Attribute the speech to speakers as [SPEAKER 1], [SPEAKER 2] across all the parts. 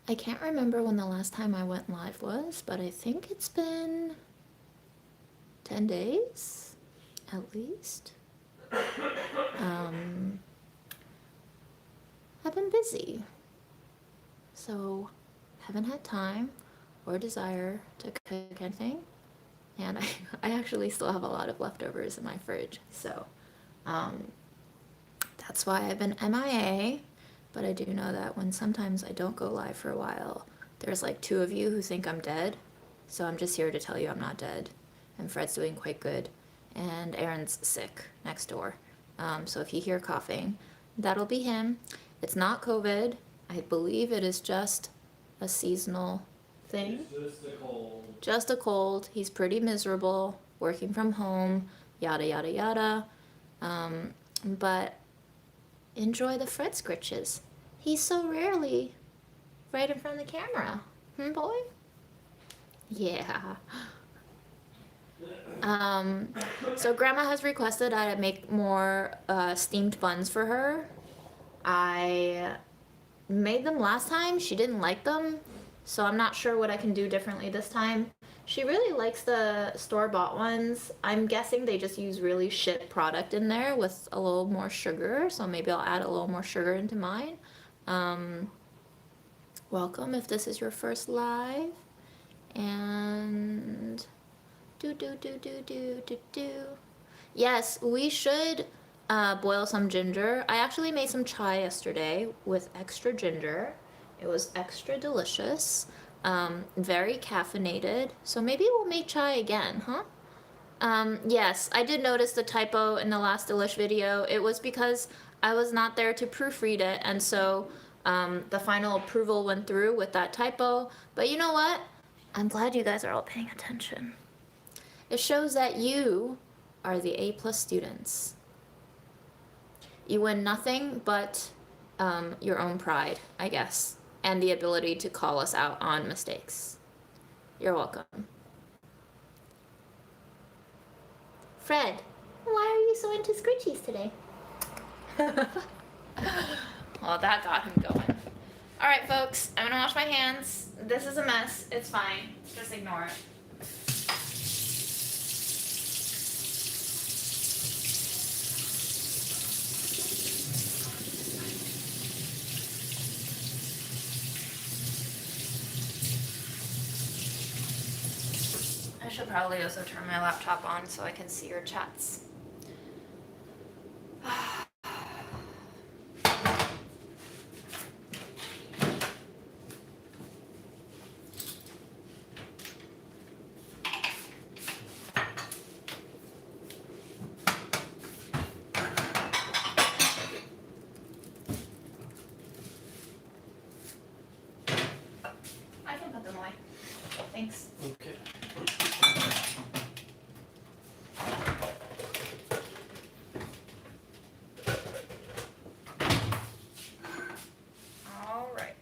[SPEAKER 1] I can't remember when the last time I went live was, but I think it's been 10 days at least. I've been busy, so haven't had time or desire to cook anything. And I actually still have a lot of leftovers in my fridge, so that's why I've been MIA. But I do know that when sometimes I don't go live for a while, there's like two of you who think I'm dead. So I'm just here to tell you I'm not dead. And Fred's doing quite good. And Aaron's sick next door. So if you hear coughing, that'll be him. It's not COVID. I believe it is just a seasonal thing.
[SPEAKER 2] It's just a cold.
[SPEAKER 1] Just a cold. He's pretty miserable, working from home, yada, yada, yada. But enjoy the Fred scritches. He's so rarely right in front of the camera. Boy? Yeah. So Grandma has requested I make more steamed buns for her. I made them last time. She didn't like them, so I'm not sure what I can do differently this time. She really likes the store-bought ones. I'm guessing they just use really shit product in there with a little more sugar, so maybe I'll add a little more sugar into mine. Welcome if this is your first live. And do. Yes, we should boil some ginger. I actually made some chai yesterday with extra ginger. It was extra delicious. Very caffeinated. So maybe we'll make chai again, huh? Yes, I did notice the typo in the last Delish video. It was because I was not there to proofread it, and so the final approval went through with that typo. But you know what? I'm glad you guys are all paying attention. It shows that you are the A+ students. You win nothing but your own pride, I guess, and the ability to call us out on mistakes. You're welcome. Fred, why are you so into scritchies today? Well, that got him going. All right, folks, I'm gonna wash my hands. This is a mess. It's fine. Just ignore it. I should probably also turn my laptop on so I can see your chats. I can put them away. Thanks.
[SPEAKER 2] Okay.
[SPEAKER 1] All right.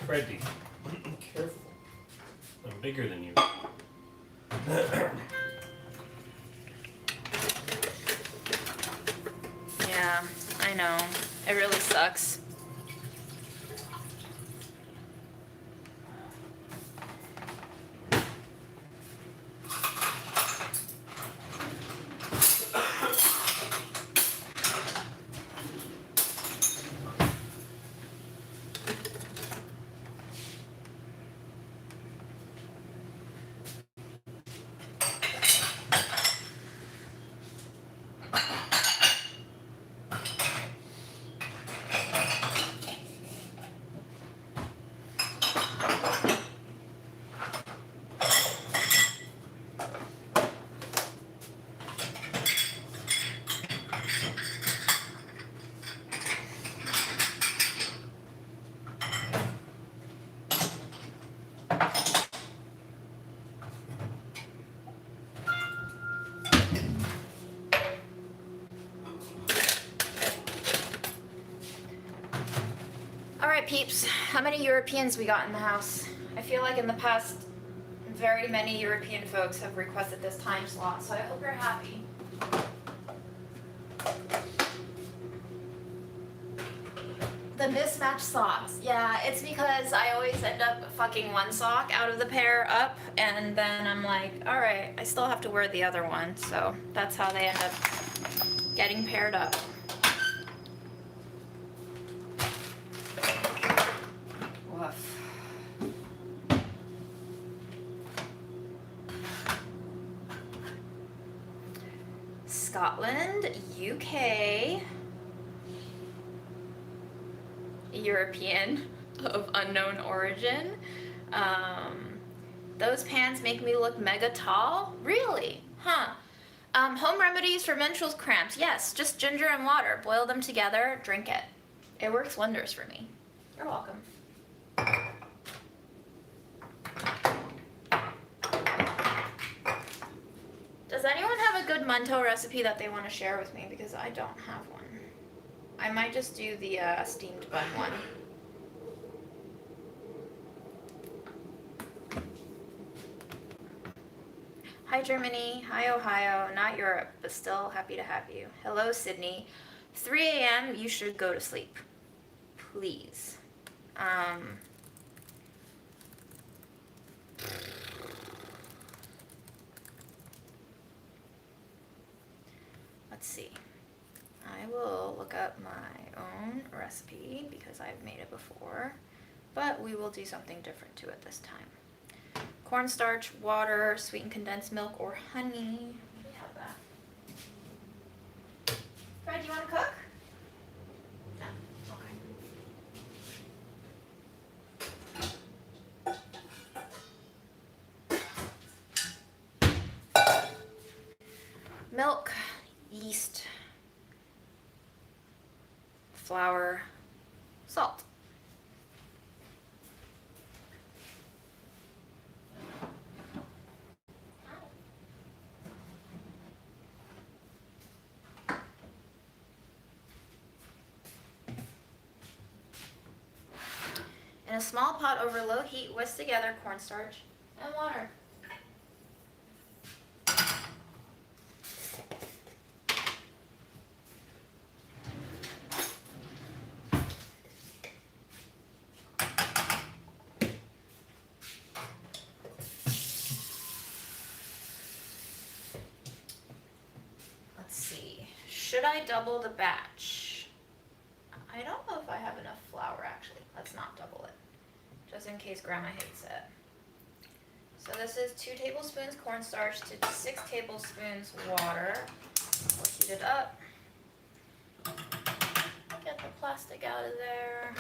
[SPEAKER 2] Freddy, careful. I'm bigger than you.
[SPEAKER 1] Yeah, I know. It really sucks. right, peeps. How many Europeans we got in the house? I feel like in the past, very many European folks have requested this time slot, so I hope you're happy. The mismatched socks. Yeah, it's because I always end up fucking one sock out of the pair up, and then I'm like, alright, I still have to wear the other one, so that's how they end up getting paired up. Woof. Scotland, UK, European of unknown origin. Those pants make me look mega tall? Really? Huh. Home remedies for menstrual cramps. Yes, just ginger and water. Boil them together, drink it. It works wonders for me. You're welcome. Does anyone have a good mantou recipe that they want to share with me? Because I don't have one. I might just do the steamed bun one. Hi Germany, hi Ohio, not Europe, but still happy to have you. Hello Sydney. 3 a.m. you should go to sleep. Please. Let's see. I will look up my own recipe because I've made it before, but we will do something different to it this time. Cornstarch, water, sweetened condensed milk, or honey. We have that. Fred, do you want to cook? No. Okay. Milk, yeast, flour, salt. In a small pot over low heat, whisk together cornstarch and water. Let's see. Should I double the batch? I don't know if I have enough flour actually. Let's not double it, just in case Grandma hates it. So this is 2 tablespoons cornstarch to 6 tablespoons water. We'll heat it up. Get the plastic out of there.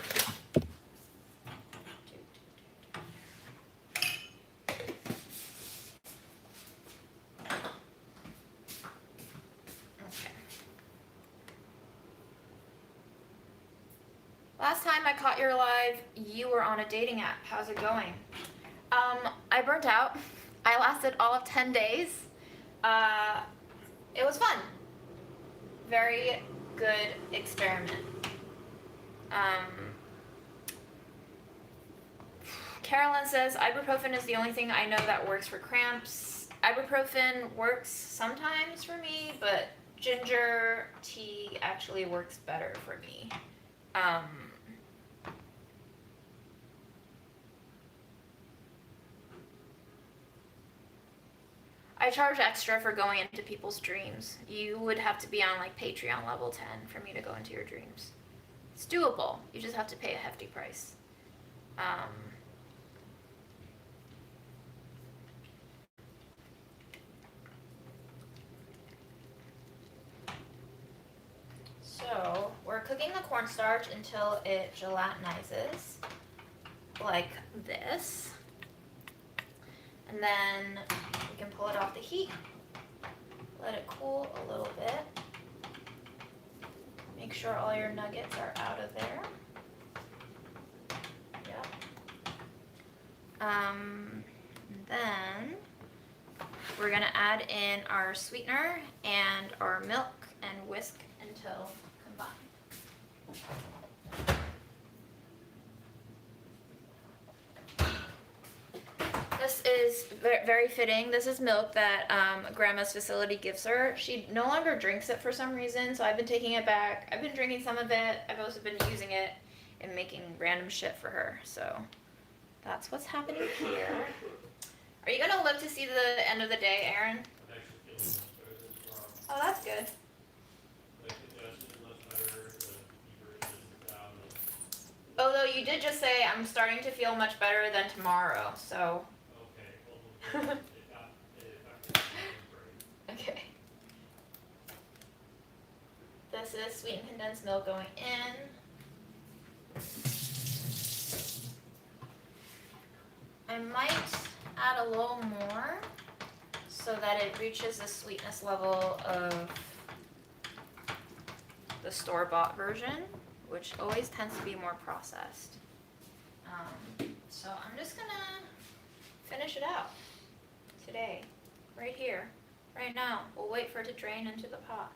[SPEAKER 1] Last time I caught you alive, you were on a dating app. How's it going? I burnt out. I lasted all of 10 days. It was fun. Very good experiment. Carolyn says, ibuprofen is the only thing I know that works for cramps. Ibuprofen works sometimes for me, but ginger tea actually works better for me. I charge extra for going into people's dreams. You would have to be on like Patreon level 10 for me to go into your dreams. It's doable. You just have to pay a hefty price. So we're cooking the cornstarch until it gelatinizes, like this. And then we can pull it off the heat, let it cool a little bit. Make sure all your nuggets are out of there. Yep. And then we're gonna add in our sweetener and our milk and whisk until combined. is very fitting. This is milk that Grandma's facility gives her. She no longer drinks it for some reason, so I've been taking it back. I've been drinking some of it. I've also been using it and making random shit for her. So that's what's happening here. Are you gonna live to see the end of the day, Aaron?
[SPEAKER 2] I'm actually feeling much better than tomorrow.
[SPEAKER 1] Oh, that's good.
[SPEAKER 2] My congestion is much better. The fever is down.
[SPEAKER 1] Although you did just say I'm starting to feel much better than tomorrow, so.
[SPEAKER 2] Okay, well, it affected my brain.
[SPEAKER 1] Okay. This is sweetened condensed milk going in. I might add a little more so that it reaches the sweetness level of the store-bought version, which always tends to be more processed. So I'm just gonna finish it out today, right here, right now. We'll wait for it to drain into the pot.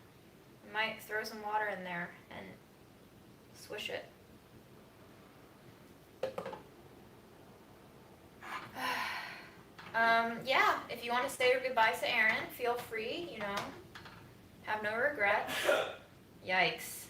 [SPEAKER 1] I might throw some water in there and swish it. Yeah, if you want to say your goodbyes to Aaron, feel free, you know. Have no regrets. Yikes.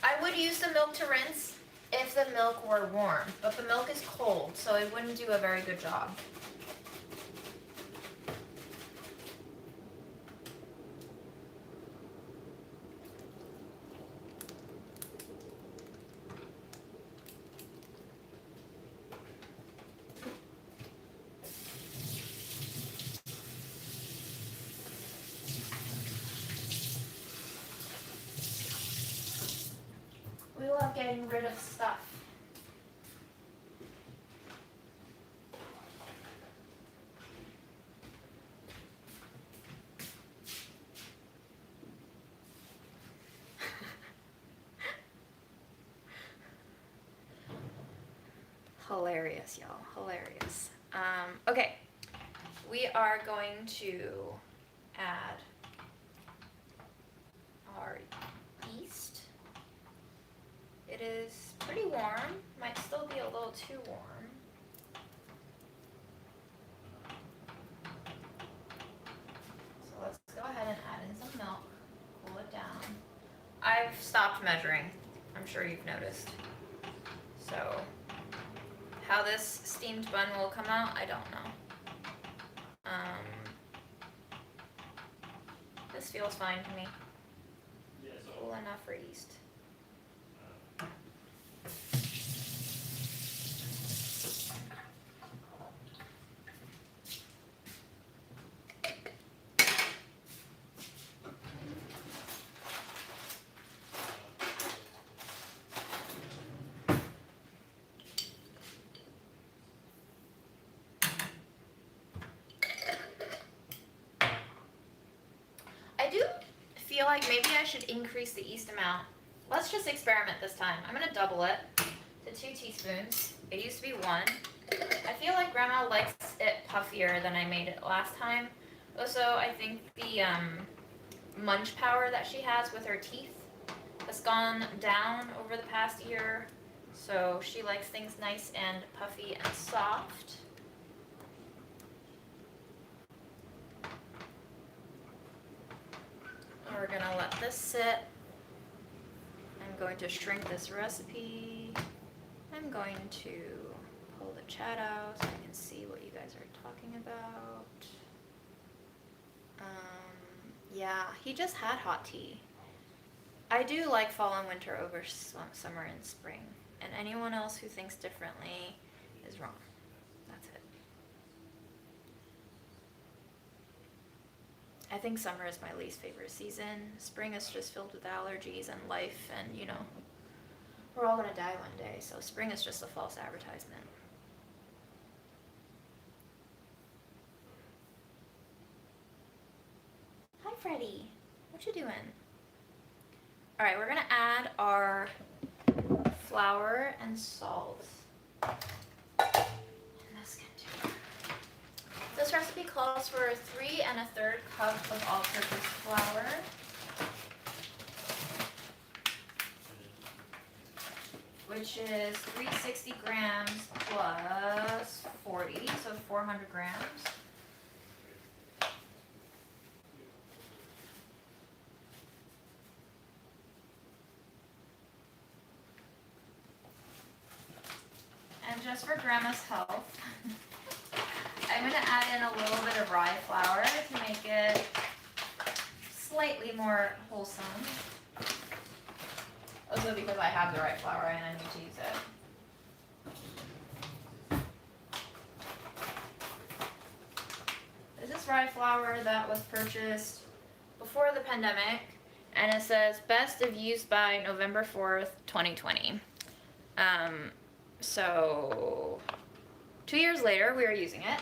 [SPEAKER 1] I would use the milk to rinse if the milk were warm, but the milk is cold, so it wouldn't do a very good job. We love getting rid of stuff. Hilarious, y'all. Hilarious. Okay. We are going to add our yeast. It is pretty warm. Might still be a little too warm. So let's go ahead and add in some milk. Cool it down. I've stopped measuring. I'm sure you've noticed. So how this steamed bun will come out, I don't know. This feels fine to me.
[SPEAKER 2] Yeah, so
[SPEAKER 1] Cool enough for yeast. I do feel like maybe I should increase the yeast amount. Let's just experiment this time. I'm gonna double it to 2 teaspoons. It used to be 1. I feel like Grandma likes it puffier than I made it last time. Also, I think the munch power that she has with her teeth has gone down over the past year. So she likes things nice and puffy and soft. We're gonna let this sit. I'm going to shrink this recipe. I'm going to pull the chat out so I can see what you guys are talking about. Yeah, he just had hot tea. I do like fall and winter over summer and spring. And anyone else who thinks differently is wrong. That's it. I think summer is my least favorite season. Spring is just filled with allergies and life, and you know, we're all gonna die one day, so spring is just a false advertisement. Freddie. What you doing? All right, we're gonna add our flour and salt in this container. This recipe calls for 3 1/3 cup of all-purpose flour, which is 360 grams plus 40, so 400 grams. And just for Grandma's health, I'm going to add in a little bit of rye flour to make it slightly more wholesome. Also because I have the rye flour and I need to use it. This is rye flour that was purchased before the pandemic, and it says best if used by November 4th, 2020. So 2 years later, we are using it.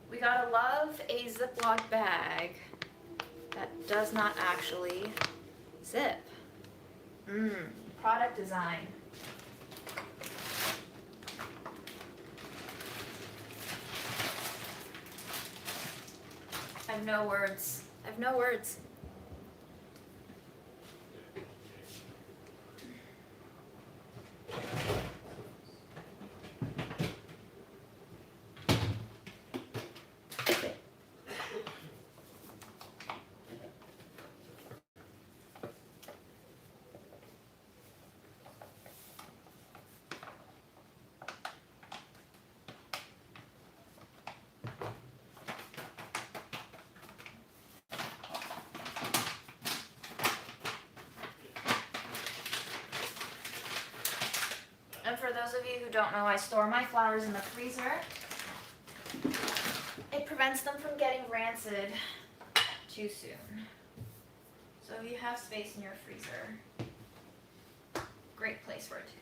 [SPEAKER 1] We gotta love a Ziploc bag that does not actually zip. Product design. I have no words. I have no words. And for those of you who don't know, I store my flours in the freezer. It prevents them from getting rancid too soon. So if you have space in your freezer, great place for it to go.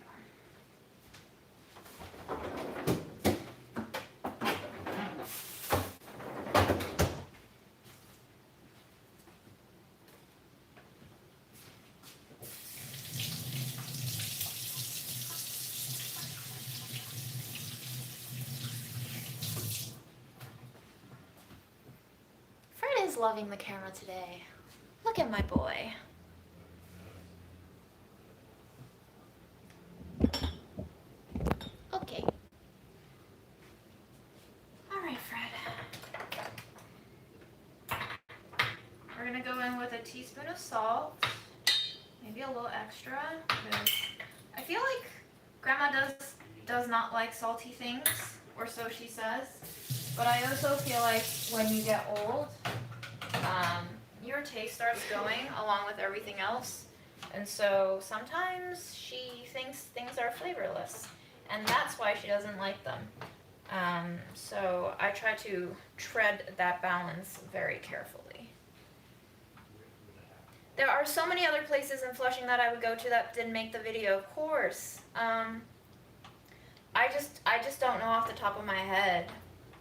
[SPEAKER 1] Fred is loving the camera today. Look at my boy. Okay. All right, Fred. We're gonna go in with a teaspoon of salt, maybe a little extra, because I feel like Grandma does not like salty things, or so she says. But I also feel like when you get old, your taste starts going along with everything else. And so sometimes she thinks things are flavorless, and that's why she doesn't like them. So I try to tread that balance very carefully. There are so many other places in Flushing that I would go to that didn't make the video, of course. I just don't know off the top of my head,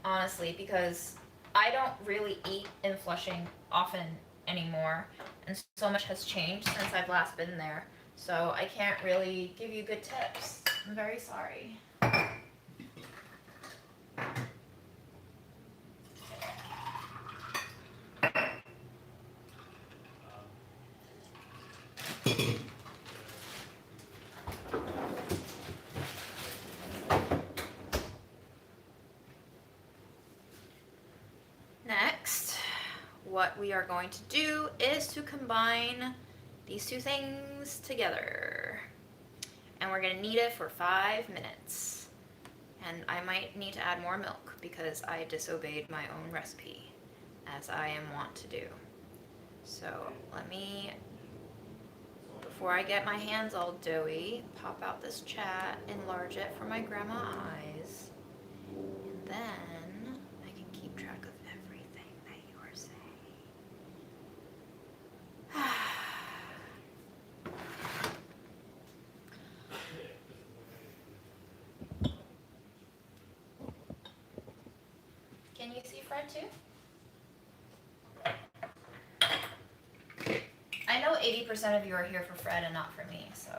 [SPEAKER 1] honestly, because I don't really eat in Flushing often anymore, and so much has changed since I've last been there. So I can't really give you good tips. I'm very sorry. Next, what we are going to do is to combine these two things together. And we're gonna knead it for 5 minutes. And I might need to add more milk because I disobeyed my own recipe, as I am wont to do. So let me, before I get my hands all doughy, pop out this chat, enlarge it for my grandma eyes, and then I can keep track of everything that you are saying. Fred too? I know 80% of you are here for Fred and not for me, so.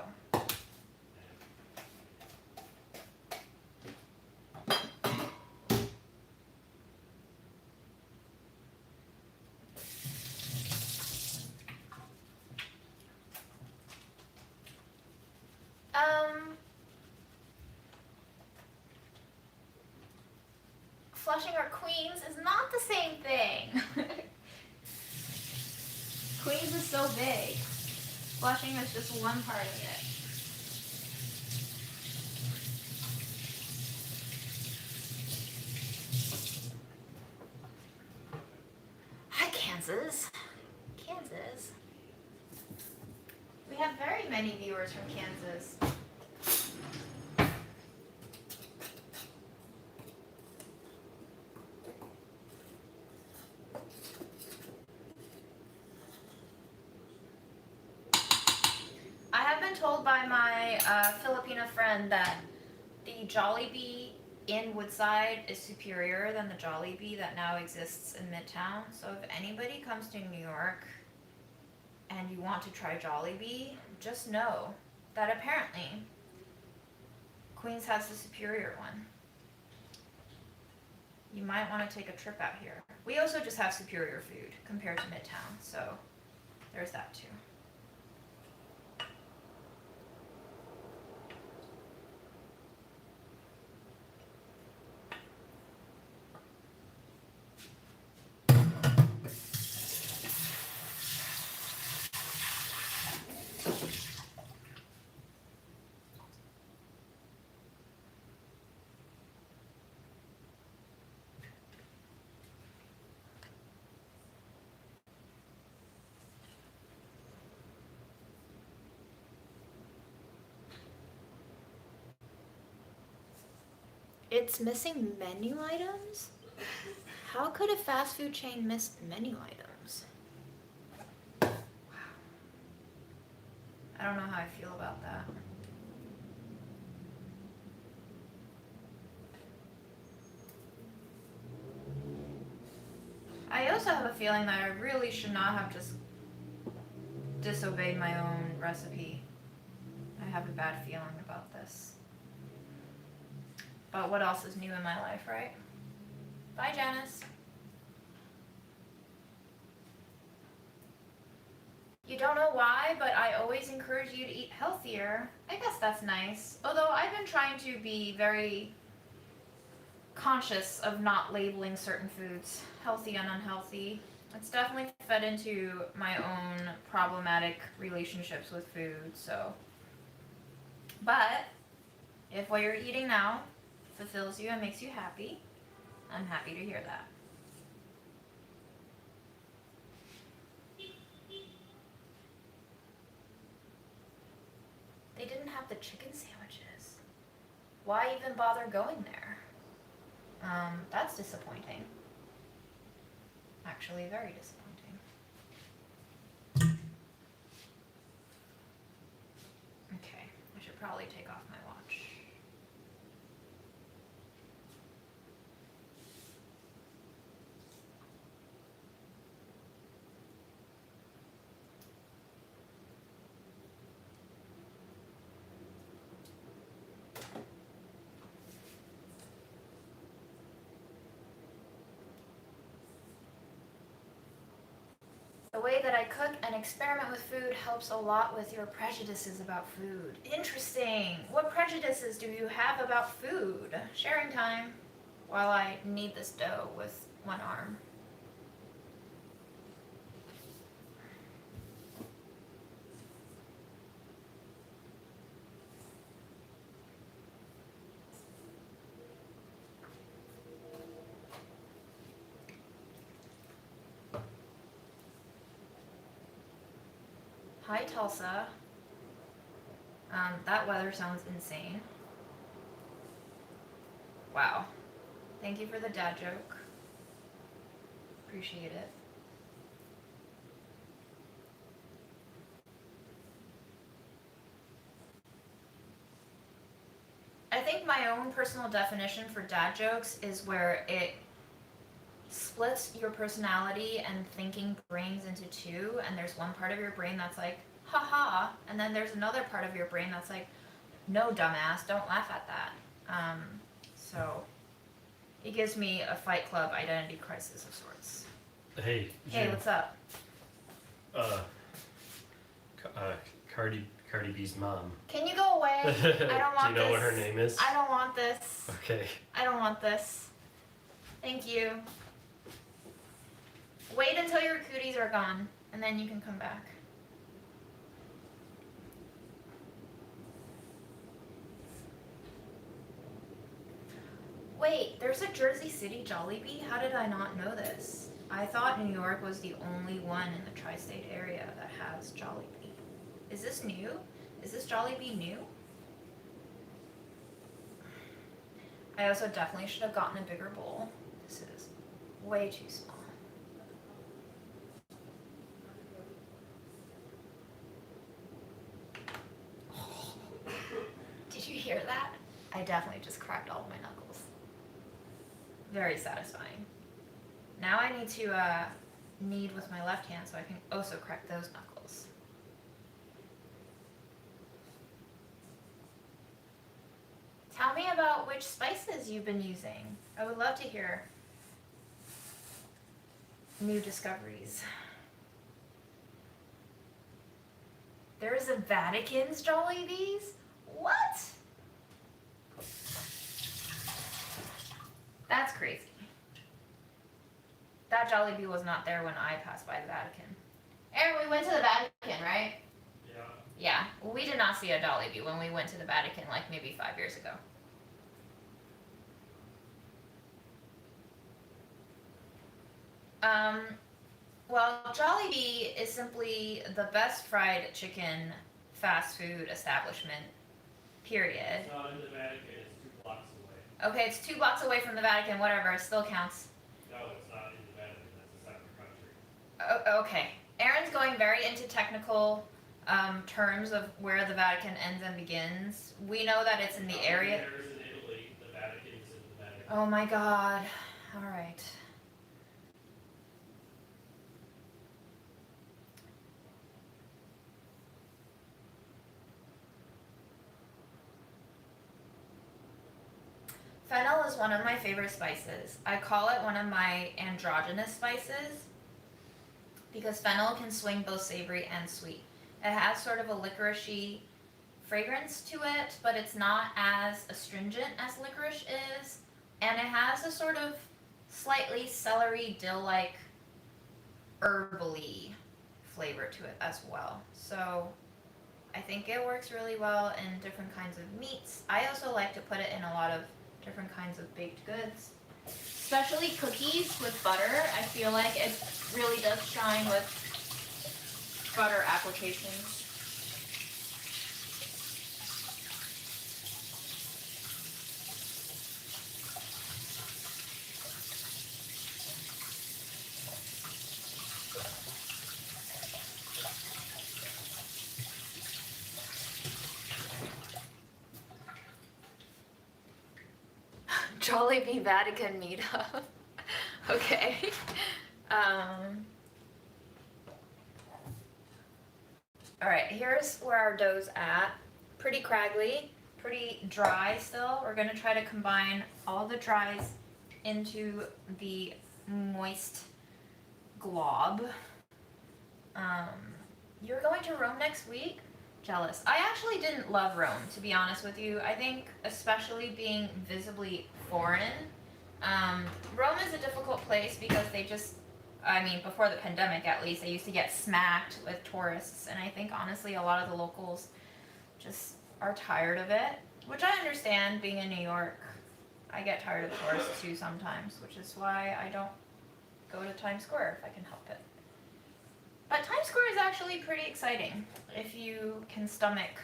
[SPEAKER 1] Flushing or Queens is not the same thing. Queens is so big. Flushing is just one part of it. Hi, Kansas. Kansas. We have very many viewers from Kansas. I have been told by my Filipino friend that the Jollibee in Woodside is superior than the Jollibee that now exists in Midtown. So if anybody comes to New York and you want to try Jollibee, just know that apparently Queens has the superior one. You might want to take a trip out here. We also just have superior food compared to Midtown, so there's that too. It's missing menu items? How could a fast food chain miss menu items? Wow. I don't know how I feel about that. I also have a feeling that I really should not have just disobeyed my own recipe. I have a bad feeling about this. But what else is new in my life, right? Bye, Janice. You don't know why, but I always encourage you to eat healthier. I guess that's nice. Although I've been trying to be very conscious of not labeling certain foods healthy and unhealthy. It's definitely fed into my own problematic relationships with food, so. But if what you're eating now fulfills you and makes you happy, I'm happy to hear that. They didn't have the chicken sandwiches. Why even bother going there? That's disappointing. Actually, very disappointing. Okay, I should probably take off my watch. The way that I cook and experiment with food helps a lot with your prejudices about food. Interesting. What prejudices do you have about food? Sharing time while I knead this dough with one arm. Hi, Tulsa. That weather sounds insane. Wow. Thank you for the dad joke. Appreciate it. I think my own personal definition for dad jokes is where it splits your personality and thinking brains into two, and there's one part of your brain that's like, haha, and then there's another part of your brain that's like, no, dumbass, don't laugh at that. So it gives me a Fight Club identity crisis of sorts.
[SPEAKER 2] Hey,
[SPEAKER 1] Hey,
[SPEAKER 2] Jim.
[SPEAKER 1] what's up?
[SPEAKER 2] Cardi B's mom.
[SPEAKER 1] Can you go away? I don't want this.
[SPEAKER 2] Do you know what her name is?
[SPEAKER 1] I don't want this.
[SPEAKER 2] Okay.
[SPEAKER 1] I don't want this. Thank you. Wait until your cooties are gone, and then you can come back. Wait, there's a Jersey City Jollibee? How did I not know this? I thought New York was the only one in the tri-state area that has Jollibee. Is this new? Is this Jollibee new? I also definitely should have gotten a bigger bowl. This is way too small. Did you hear that? I definitely just cracked all of my knuckles. Very satisfying. Now I need to knead with my left hand so I can also crack those knuckles. Tell me about which spices you've been using. I would love to hear new discoveries. There is a Vatican's Jollibees? What? That's crazy. That Jollibee was not there when I passed by the Vatican. Aaron, we went to the Vatican, right?
[SPEAKER 2] Yeah.
[SPEAKER 1] Yeah, we did not see a Jollibee when we went to the Vatican like maybe 5 years ago. Well, Jollibee is simply the best fried chicken fast food establishment, period.
[SPEAKER 2] It's not in the Vatican, it's 2 blocks away.
[SPEAKER 1] Okay, it's 2 blocks away from the Vatican, whatever, it still counts.
[SPEAKER 2] No, it's not in the Vatican, that's a separate country.
[SPEAKER 1] Oh, okay. Aaron's going very into technical terms of where the Vatican ends and begins. We know that it's in the area.
[SPEAKER 2] There's in Italy, the Vatican's in the Vatican.
[SPEAKER 1] Oh my god. Alright. Fennel is one of my favorite spices. I call it one of my androgynous spices because fennel can swing both savory and sweet. It has sort of a licoricey fragrance to it, but it's not as astringent as licorice is, and it has a sort of slightly celery dill-like herbally flavor to it as well. So I think it works really well in different kinds of meats. I also like to put it in a lot of different kinds of baked goods, especially cookies with butter. I feel like it really does shine with butter applications. Jollibee Vatican meetup. Okay. Alright, here's where our dough's at. Pretty craggy, pretty dry still. We're gonna try to combine all the dries into the moist glob. You're going to Rome next week? Jealous. I actually didn't love Rome, to be honest with you. I think, especially being visibly foreign, Rome is a difficult place because they just, I mean, before the pandemic at least, they used to get smacked with tourists, and I think honestly a lot of the locals just are tired of it, which I understand. Being in New York, I get tired of tourists too sometimes, which is why I don't go to Times Square if I can help it. But Times Square is actually pretty exciting if you can stomach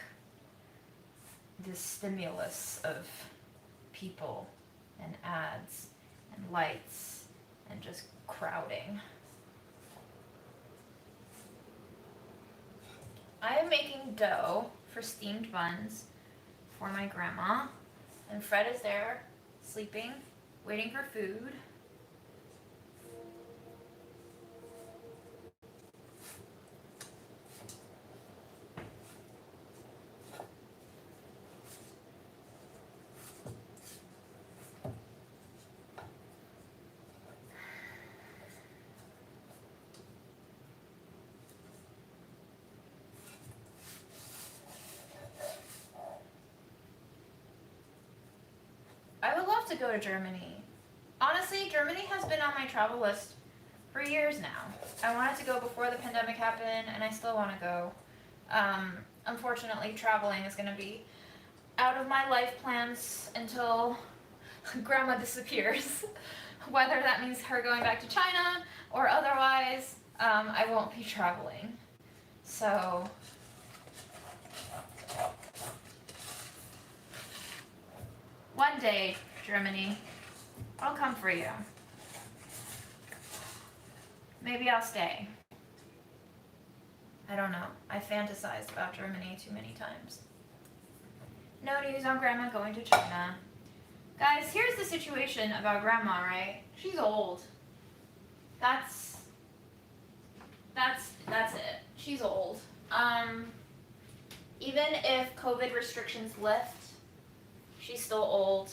[SPEAKER 1] the stimulus of people and ads and lights and just crowding. I am making dough for steamed buns for my grandma, and Fred is there sleeping, waiting for food. love to go to Germany. Honestly, Germany has been on my travel list for years now. I wanted to go before the pandemic happened, and I still want to go. Unfortunately, traveling is going to be out of my life plans until grandma disappears. Whether that means her going back to China or otherwise, I won't be traveling. So, one day, Germany, I'll come for you. Maybe I'll stay. I don't know. I fantasized about Germany too many times. No news on grandma going to China. Guys, here's the situation about grandma, right? She's old. That's it. She's old. Even if COVID restrictions lift, she's still old.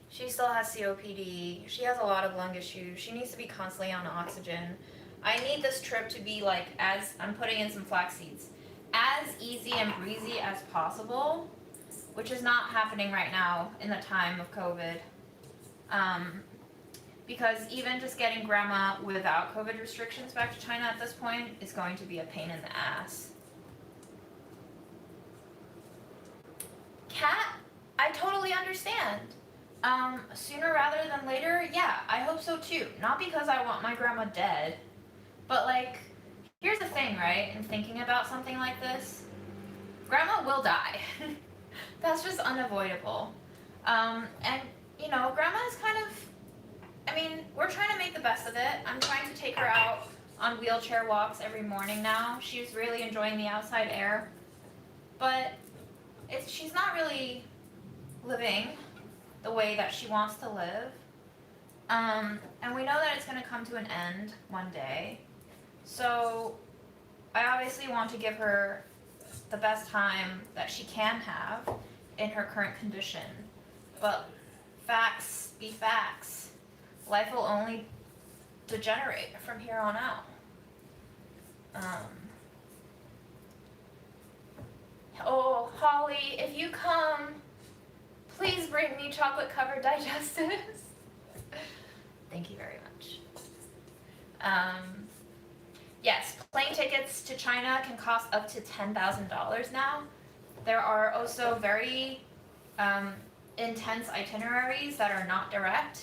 [SPEAKER 1] She still has COPD. She has a lot of lung issues. She needs to be constantly on oxygen. I need this trip to be like, as I'm putting in some flax seeds, as easy and breezy as possible, which is not happening right now in the time of COVID. Because even just getting grandma without COVID restrictions back to China at this point is going to be a pain in the ass. Cat, I totally understand. Sooner rather than later, yeah, I hope so too. Not because I want my grandma dead, but like, here's the thing, right? In thinking about something like this, grandma will die. That's just unavoidable. And, you know, grandma is kind of, I mean, we're trying to make the best of it. I'm trying to take her out on wheelchair walks every morning now. She's really enjoying the outside air. But she's not really living the way that she wants to live. And we know that it's going to come to an end one day. So I obviously want to give her the best time that she can have in her current condition. But facts be facts. Life will only degenerate from here on out. Oh, Holly, if you come, please bring me chocolate-covered digestives. Thank you very much. Yes, plane tickets to China can cost up to $10,000 now. There are also very intense itineraries that are not direct.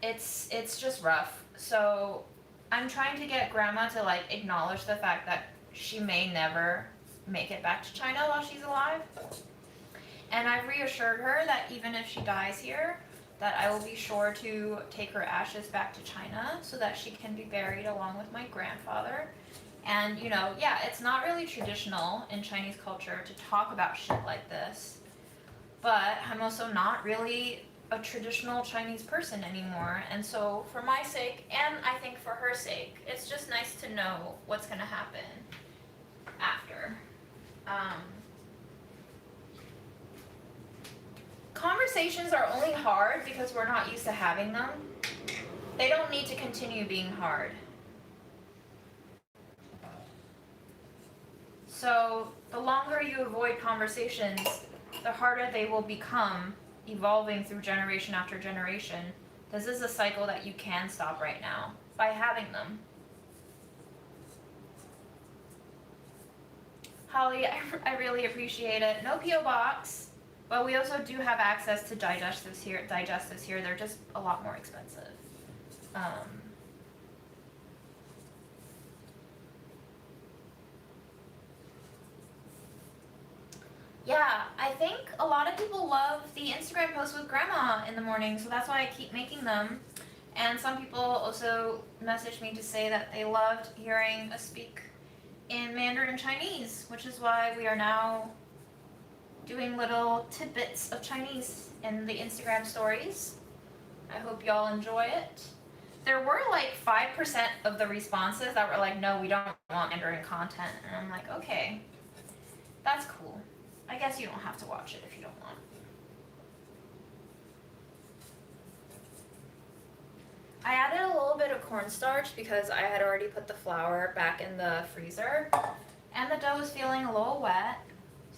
[SPEAKER 1] It's just rough. So I'm trying to get grandma to like acknowledge the fact that she may never make it back to China while she's alive. And I've reassured her that even if she dies here, that I will be sure to take her ashes back to China so that she can be buried along with my grandfather. And, you know, yeah, it's not really traditional in Chinese culture to talk about shit like this. But I'm also not really a traditional Chinese person anymore. And so for my sake, and I think for her sake, it's just nice to know what's going to happen after. Conversations are only hard because we're not used to having them. They don't need to continue being hard. So the longer you avoid conversations, the harder they will become, evolving through generation after generation. This is a cycle that you can stop right now by having them. Holly, I really appreciate it. No P.O. box, but we also do have access to digestives here. They're just a lot more expensive. Yeah, I think a lot of people love the Instagram posts with grandma in the morning, so that's why I keep making them. And some people also messaged me to say that they loved hearing us speak in Mandarin Chinese, which is why we are now doing little tidbits of Chinese in the Instagram stories. I hope y'all enjoy it. There were like 5% of the responses that were like, no, we don't want Mandarin content. And I'm like, okay, that's cool. I guess you don't have to watch it if you don't want. I added a little bit of cornstarch because I had already put the flour back in the freezer. And the dough is feeling a little wet.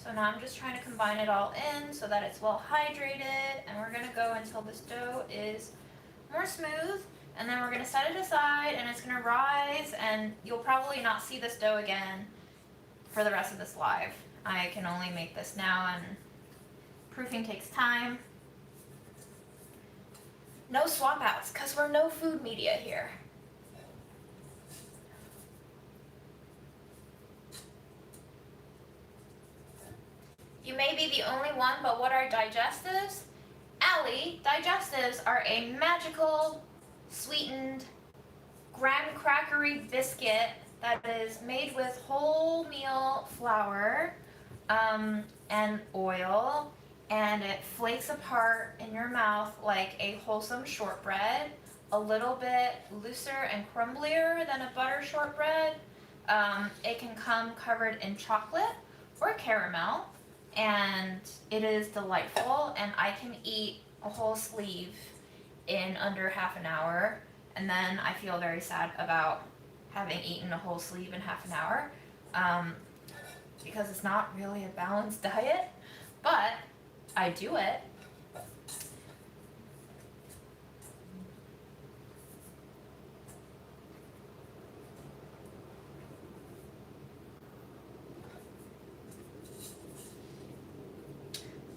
[SPEAKER 1] So now I'm just trying to combine it all in so that it's well hydrated, and we're gonna go until this dough is more smooth, and then we're gonna set it aside, and it's gonna rise, and you'll probably not see this dough again for the rest of this live. I can only make this now, and proofing takes time. No swap outs, because we're no food media here. You may be the only one, but what are digestives? Allie, digestives are a magical, sweetened, graham crackery biscuit that is made with wholemeal flour and oil, and it flakes apart in your mouth like a wholesome shortbread, a little bit looser and crumblier than a butter shortbread. It can come covered in chocolate or caramel, and it is delightful, and I can eat a whole sleeve in under half an hour, and then I feel very sad about having eaten a whole sleeve in half an hour, because it's not really a balanced diet, but I do it.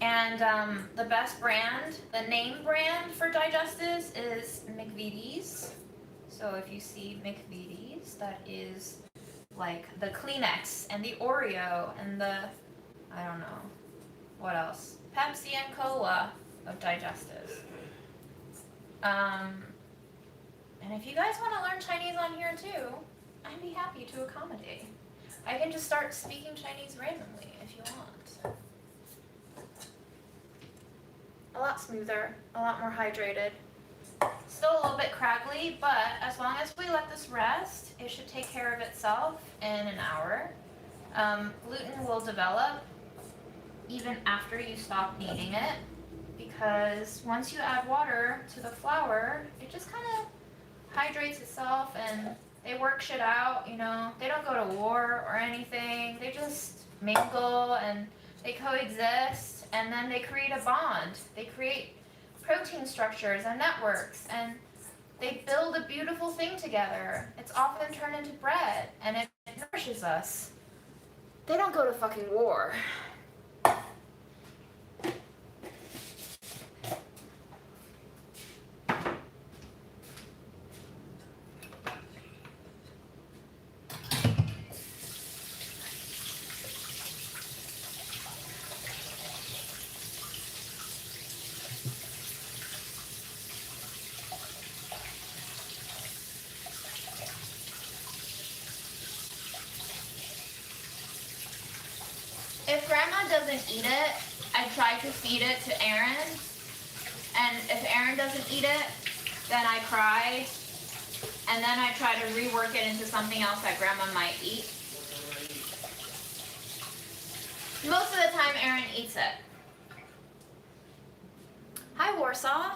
[SPEAKER 1] And the best brand, the name brand for digestives is McVitie's. So if you see McVitie's, that is like the Kleenex and the Oreo and the, I don't know, what else? Pepsi and Cola of digestives. And if you guys want to learn Chinese on here too, I'd be happy to accommodate. I can just start speaking Chinese randomly if you want. A lot smoother, a lot more hydrated. Still a little bit craggly, but as long as we let this rest, it should take care of itself in an hour. Gluten will develop even after you stop kneading it, because once you add water to the flour, it just kind of hydrates itself, and they work shit out, you know. They don't go to war or anything. They just mingle and they coexist, and then they create a bond. They create protein structures and networks, and they build a beautiful thing together. It's often turned into bread, and it nourishes us. They don't go to fucking war. If Grandma doesn't eat it, I try to feed it to Aaron. And if Aaron doesn't eat it, then I cry. And then I try to rework it into something else that Grandma might eat. Most of the time, Aaron eats it. Hi, Warsaw.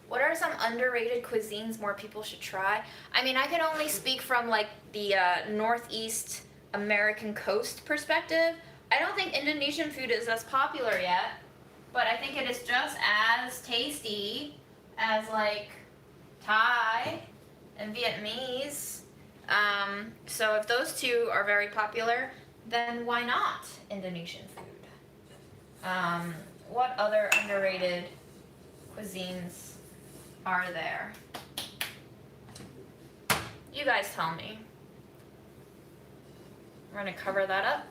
[SPEAKER 1] What are some underrated cuisines more people should try? I mean, I can only speak from like the Northeast American coast perspective. I don't think Indonesian food is as popular yet, but I think it is just as tasty as like Thai and Vietnamese. So if those two are very popular, then why not Indonesian food? What other underrated cuisines are there? You guys tell me. We're gonna cover that up.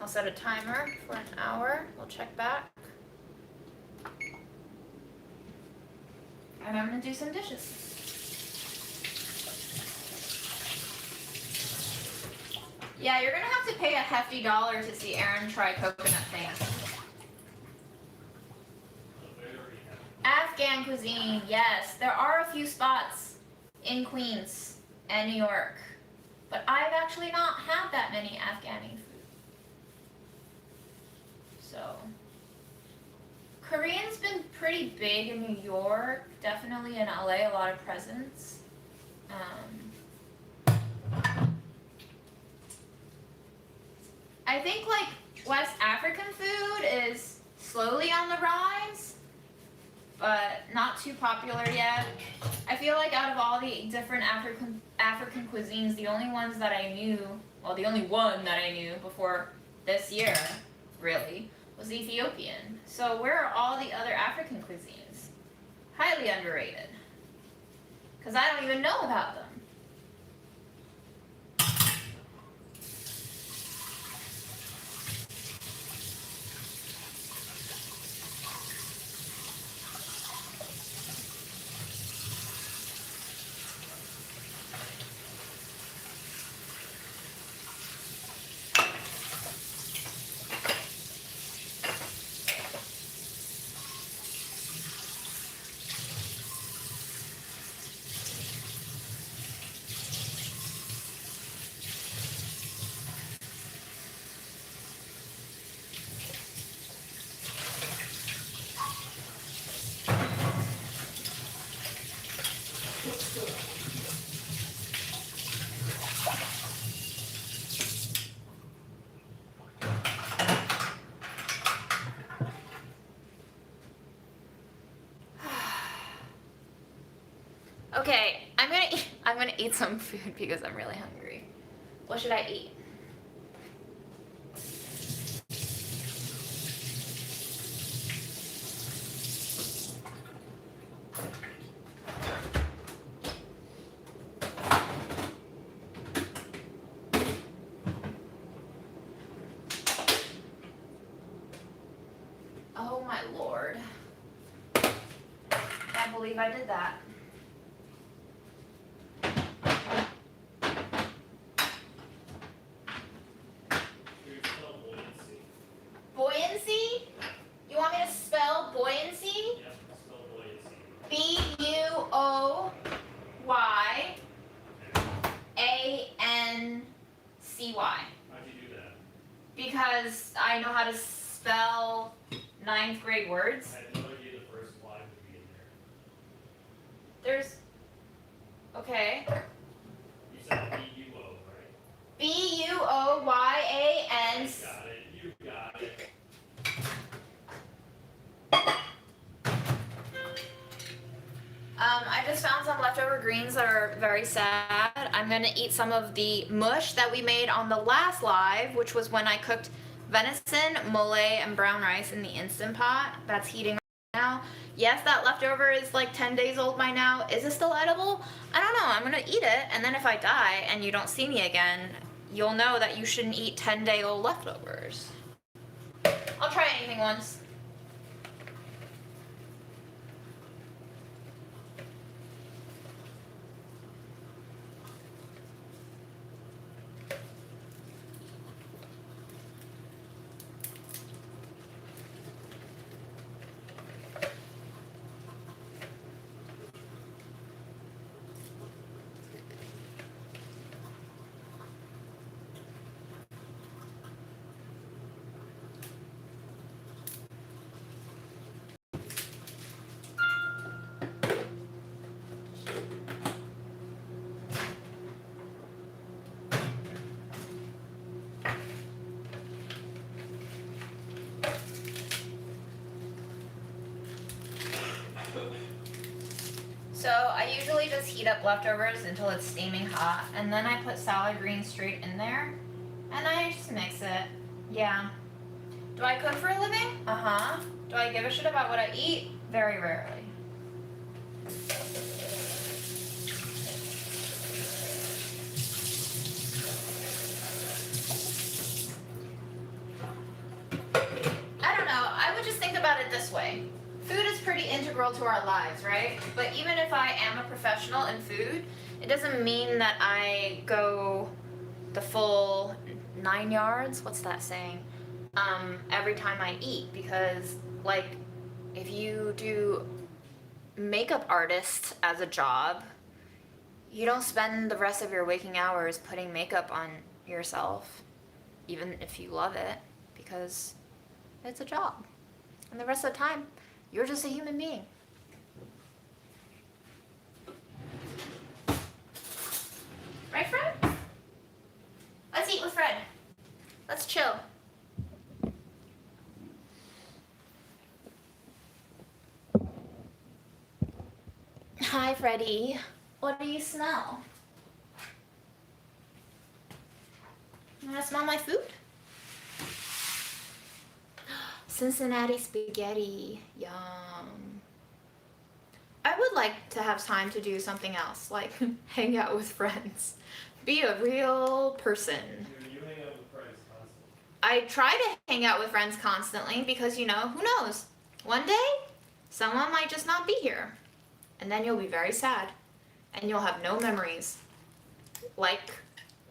[SPEAKER 1] I'll set a timer for an hour. We'll check back. And I'm gonna do some dishes. Yeah, you're gonna have to pay a hefty dollar to see Aaron try coconut things. Afghan cuisine, yes. There are a few spots in Queens and New York, but I've actually not had that many Afghani food. So, Korean's been pretty big in New York, definitely in LA, a lot of presence. I think like West African food is slowly on the rise, but not too popular yet. I feel like out of all the different African cuisines, the only ones that I knew, well, the only one that I knew before this year, really, was Ethiopian. So where are all the other African cuisines? Highly underrated. Because I don't even know about them. Okay, I'm gonna eat some food because I'm really hungry. What should I eat? Oh my lord. Can't believe I did that.
[SPEAKER 2] Here's spell buoyancy.
[SPEAKER 1] Buoyancy? You want me to spell buoyancy?
[SPEAKER 2] Yep, spell buoyancy.
[SPEAKER 1] Buoyancy.
[SPEAKER 2] How'd you do that?
[SPEAKER 1] Because I know how to spell 9th grade words.
[SPEAKER 2] I had no idea the first Y would be in there.
[SPEAKER 1] There's. Okay.
[SPEAKER 2] You said B-U-O, right?
[SPEAKER 1] Buoyan.
[SPEAKER 2] Got it. You got it.
[SPEAKER 1] I just found some leftover greens that are very sad. I'm gonna eat some of the mush that we made on the last live, which was when I cooked venison, mole, and brown rice in the Instant Pot. That's heating right now. Yes, that leftover is like 10 days old by now. Is it still edible? I don't know. I'm gonna eat it, and then if I die and you don't see me again, you'll know that you shouldn't eat 10-day-old leftovers. I'll try anything once. So I usually just heat up leftovers until it's steaming hot, and then I put salad greens straight in there, and I just mix it. Yeah. Do I cook for a living? Uh-huh. Do I give a shit about what I eat? Very rarely. I don't know, I would just think about it this way. Food is pretty integral to our lives, right? But even if I am a professional in food, it doesn't mean that I go the full 9 yards, what's that saying? Every time I eat, because like if you do makeup artist as a job, you don't spend the rest of your waking hours putting makeup on yourself, even if you love it, because it's a job. And the rest of the time, You're just a human being. Right, Fred? Let's eat with Fred. Let's chill. Hi, Freddie. What do you smell? You wanna smell my food? Cincinnati spaghetti. Yum. I would like to have time to do something else, like hang out with friends. Be a real person.
[SPEAKER 2] You hang out with friends constantly.
[SPEAKER 1] I try to hang out with friends constantly because, you know, who knows? One day, someone might just not be here. And then you'll be very sad. And you'll have no memories. Like,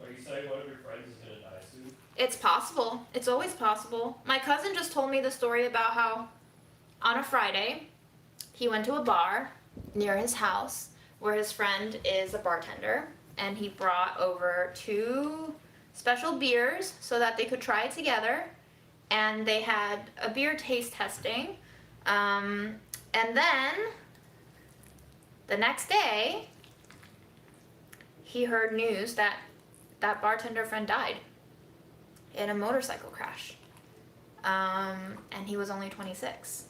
[SPEAKER 2] Are you saying one of your friends is gonna die soon?
[SPEAKER 1] it's possible. It's always possible. My cousin just told me the story about how on a Friday, he went to a bar near his house where his friend is a bartender. And he brought over 2 special beers so that they could try it together. And they had a beer taste testing. And then the next day, he heard news that that bartender friend died in a motorcycle crash. And he was only 26.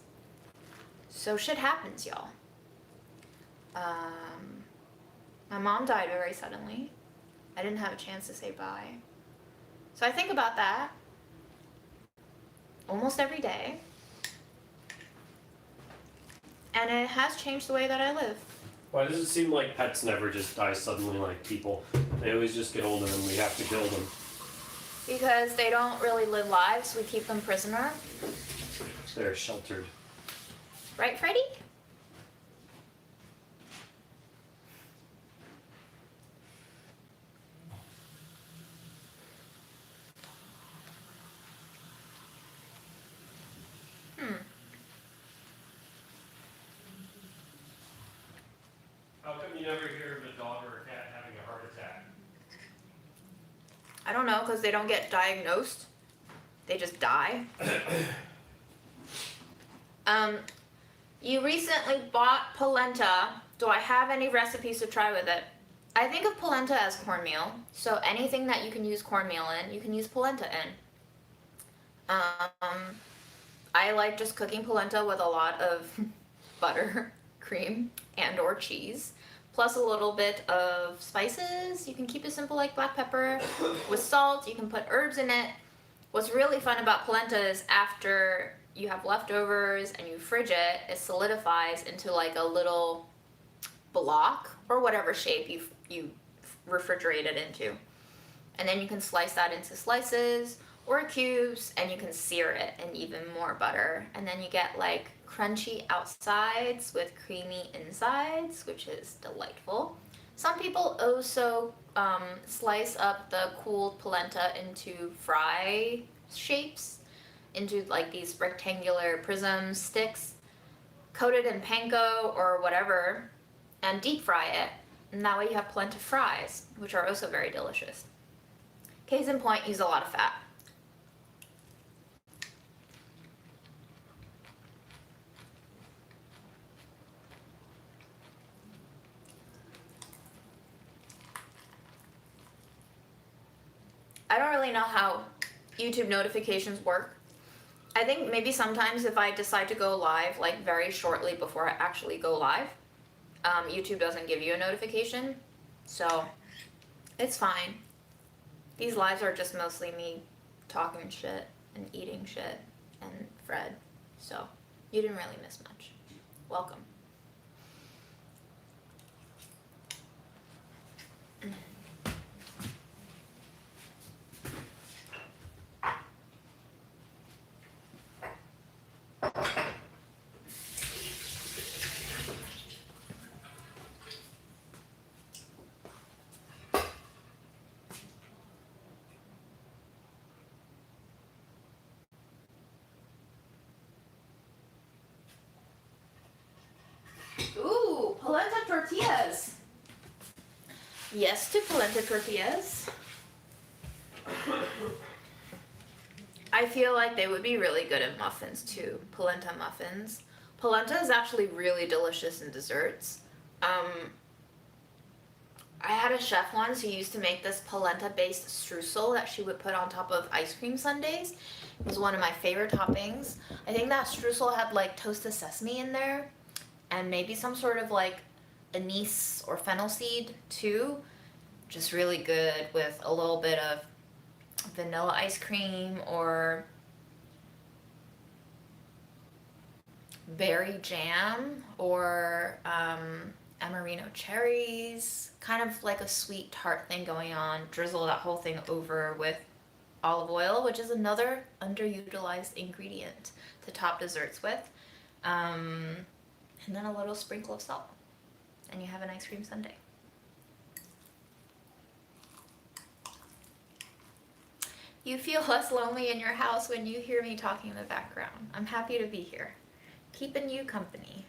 [SPEAKER 1] So shit happens, y'all. My mom died very suddenly. I didn't have a chance to say bye. So I think about that almost every day. And it has changed the way that I live.
[SPEAKER 2] Why does it seem like pets never just die suddenly like people? They always just get older and we have to kill them.
[SPEAKER 1] Because they don't really live lives, we keep them prisoner.
[SPEAKER 2] They're sheltered.
[SPEAKER 1] Right, Freddie?
[SPEAKER 2] How come you never hear of a dog or a cat having a heart attack?
[SPEAKER 1] I don't know, because they don't get diagnosed. They just die. You recently bought polenta. Do I have any recipes to try with it? I think of polenta as cornmeal. So anything that you can use cornmeal in, you can use polenta in. I like just cooking polenta with a lot of butter, cream, and or cheese. Plus a little bit of spices. You can keep it simple like black pepper. With salt, you can put herbs in it. What's really fun about polenta is after you have leftovers and you fridge it, it solidifies into like a little block or whatever shape you refrigerate it into. And then you can slice that into slices or cubes and you can sear it in even more butter. And then you get like crunchy outsides with creamy insides, which is delightful. Some people also slice up the cooled polenta into fry shapes, into like these rectangular prism sticks, coat it in panko or whatever, and deep fry it. And that way you have polenta fries, which are also very delicious. Case in point, use a lot of fat. I don't really know how YouTube notifications work. I think maybe sometimes if I decide to go live like very shortly before I actually go live, YouTube doesn't give you a notification. So it's fine. These lives are just mostly me talking shit and eating shit and Fred. So you didn't really miss much. Welcome. Ooh, polenta tortillas. Yes to polenta tortillas. I feel like they would be really good at muffins too, polenta muffins. Polenta is actually really delicious in desserts. I had a chef once who used to make this polenta-based streusel that she would put on top of ice cream sundaes. It was one of my favorite toppings. I think that streusel had like toasted sesame in there and maybe some sort of like anise or fennel seed too. Just really good with a little bit of vanilla ice cream or berry jam or Amarino cherries, kind of like a sweet tart thing going on. Drizzle that whole thing over with olive oil, which is another underutilized ingredient to top desserts with. And then a little sprinkle of salt. And you have an ice cream sundae. You feel less lonely in your house when you hear me talking in the background. I'm happy to be here, keeping you company.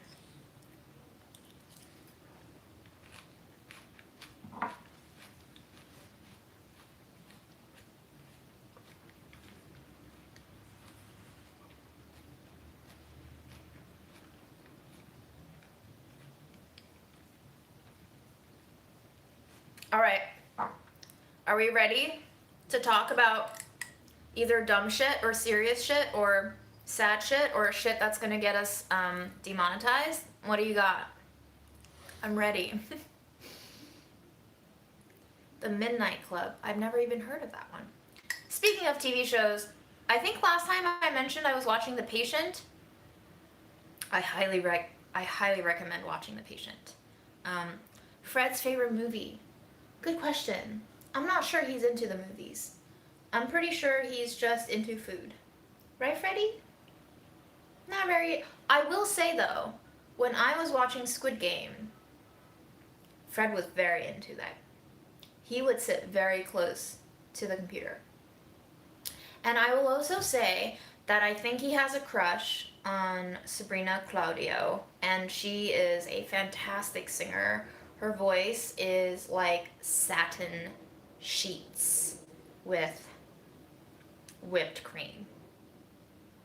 [SPEAKER 1] All right, are we ready to talk about either dumb shit or serious shit or sad shit or shit that's gonna get us demonetized? What do you got? I'm ready. The Midnight Club. I've never even heard of that one. Speaking of TV shows, I think last time I mentioned I was watching The Patient. I highly recommend watching The Patient. Fred's favorite movie. Good question. I'm not sure he's into the movies. I'm pretty sure he's just into food. Right, Freddie? Not very. I will say, though, when I was watching Squid Game, Fred was very into that. He would sit very close to the computer. And I will also say that I think he has a crush on Sabrina Claudio, and she is a fantastic singer. Her voice is like satin sheets with whipped cream.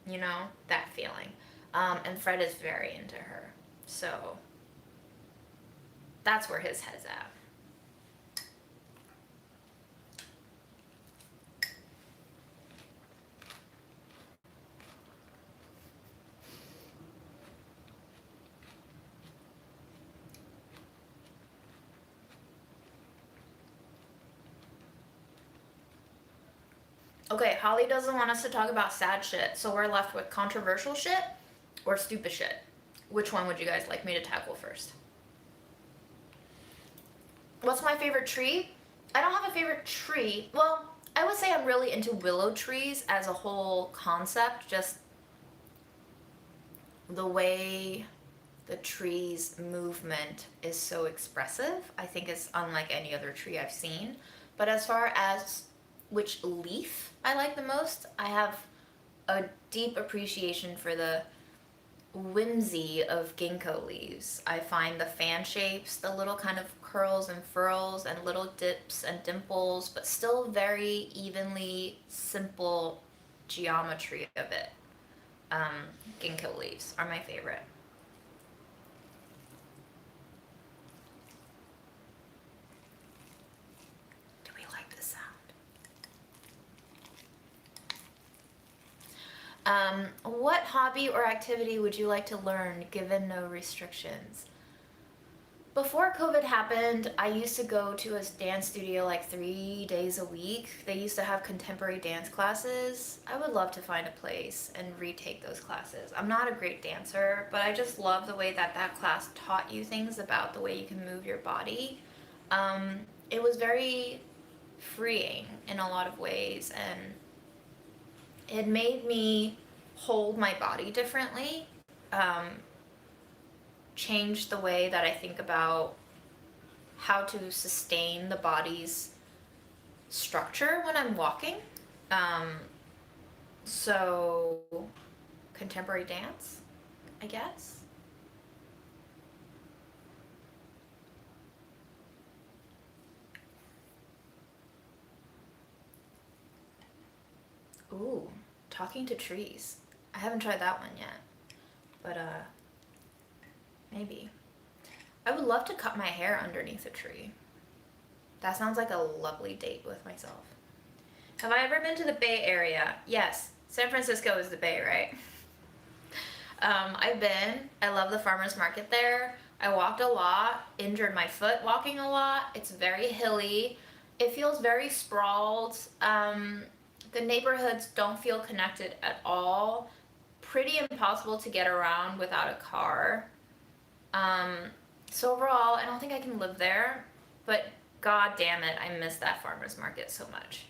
[SPEAKER 1] You know, that feeling. And Fred is very into her. So that's where his head's at. Okay, Holly doesn't want us to talk about sad shit, so we're left with controversial shit or stupid shit. Which one would you guys like me to tackle first? What's my favorite tree? I don't have a favorite tree. Well, I would say I'm really into willow trees as a whole concept, just the way the tree's movement is so expressive. I think it's unlike any other tree I've seen. But as far as which leaf I like the most, I have a deep appreciation for the whimsy of ginkgo leaves. I find the fan shapes, the little kind of curls and furls and little dips and dimples, but still very evenly simple geometry of it. Ginkgo leaves are my favorite. Do we like the sound? What hobby or activity would you like to learn given no restrictions? Before COVID happened, I used to go to a dance studio like 3 days a week. They used to have contemporary dance classes. I would love to find a place and retake those classes. I'm not a great dancer, but I just love the way that that class taught you things about the way you can move your body. It was very freeing in a lot of ways, and it made me hold my body differently. Changed the way that I think about how to sustain the body's structure when I'm walking. So contemporary dance, I guess. Ooh, talking to trees. I haven't tried that one yet. But Maybe. I would love to cut my hair underneath a tree. That sounds like a lovely date with myself. Have I ever been to the Bay Area? Yes. San Francisco is the Bay, right? I've been. I love the farmer's market there. I walked a lot, injured my foot walking a lot. It's very hilly. It feels very sprawled. The neighborhoods don't feel connected at all. Pretty impossible to get around without a car. So overall, I don't think I can live there, but god damn it, I miss that farmer's market so much.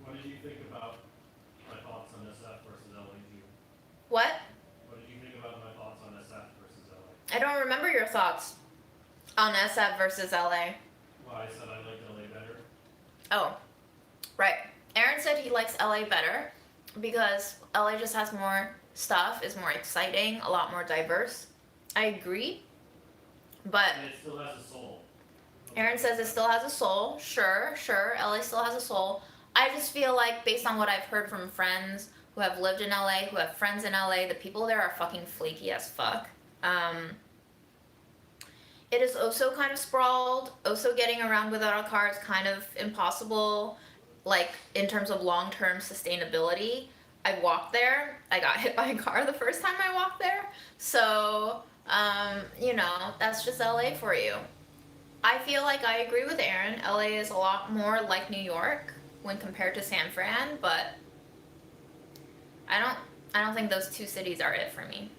[SPEAKER 2] What did you think about my thoughts on SF versus LA?
[SPEAKER 1] What?
[SPEAKER 2] What did you think about my thoughts on SF versus LA?
[SPEAKER 1] I don't remember your thoughts on SF versus LA.
[SPEAKER 2] Well, I said I liked LA better.
[SPEAKER 1] Oh, right. Aaron said he likes LA better because LA just has more stuff, is more exciting, a lot more diverse. I agree, but
[SPEAKER 2] And it still has a soul.
[SPEAKER 1] Aaron says it still has a soul. Sure, LA still has a soul. I just feel like, based on what I've heard from friends who have lived in LA, who have friends in LA, the people there are fucking flaky as fuck. It is also kind of sprawled. Also, getting around without a car is kind of impossible, like in terms of long-term sustainability. I walked there. I got hit by a car the first time I walked there. So, that's just LA for you. I feel like I agree with Aaron. LA is a lot more like New York when compared to San Fran, but I don't think those two cities are it for me.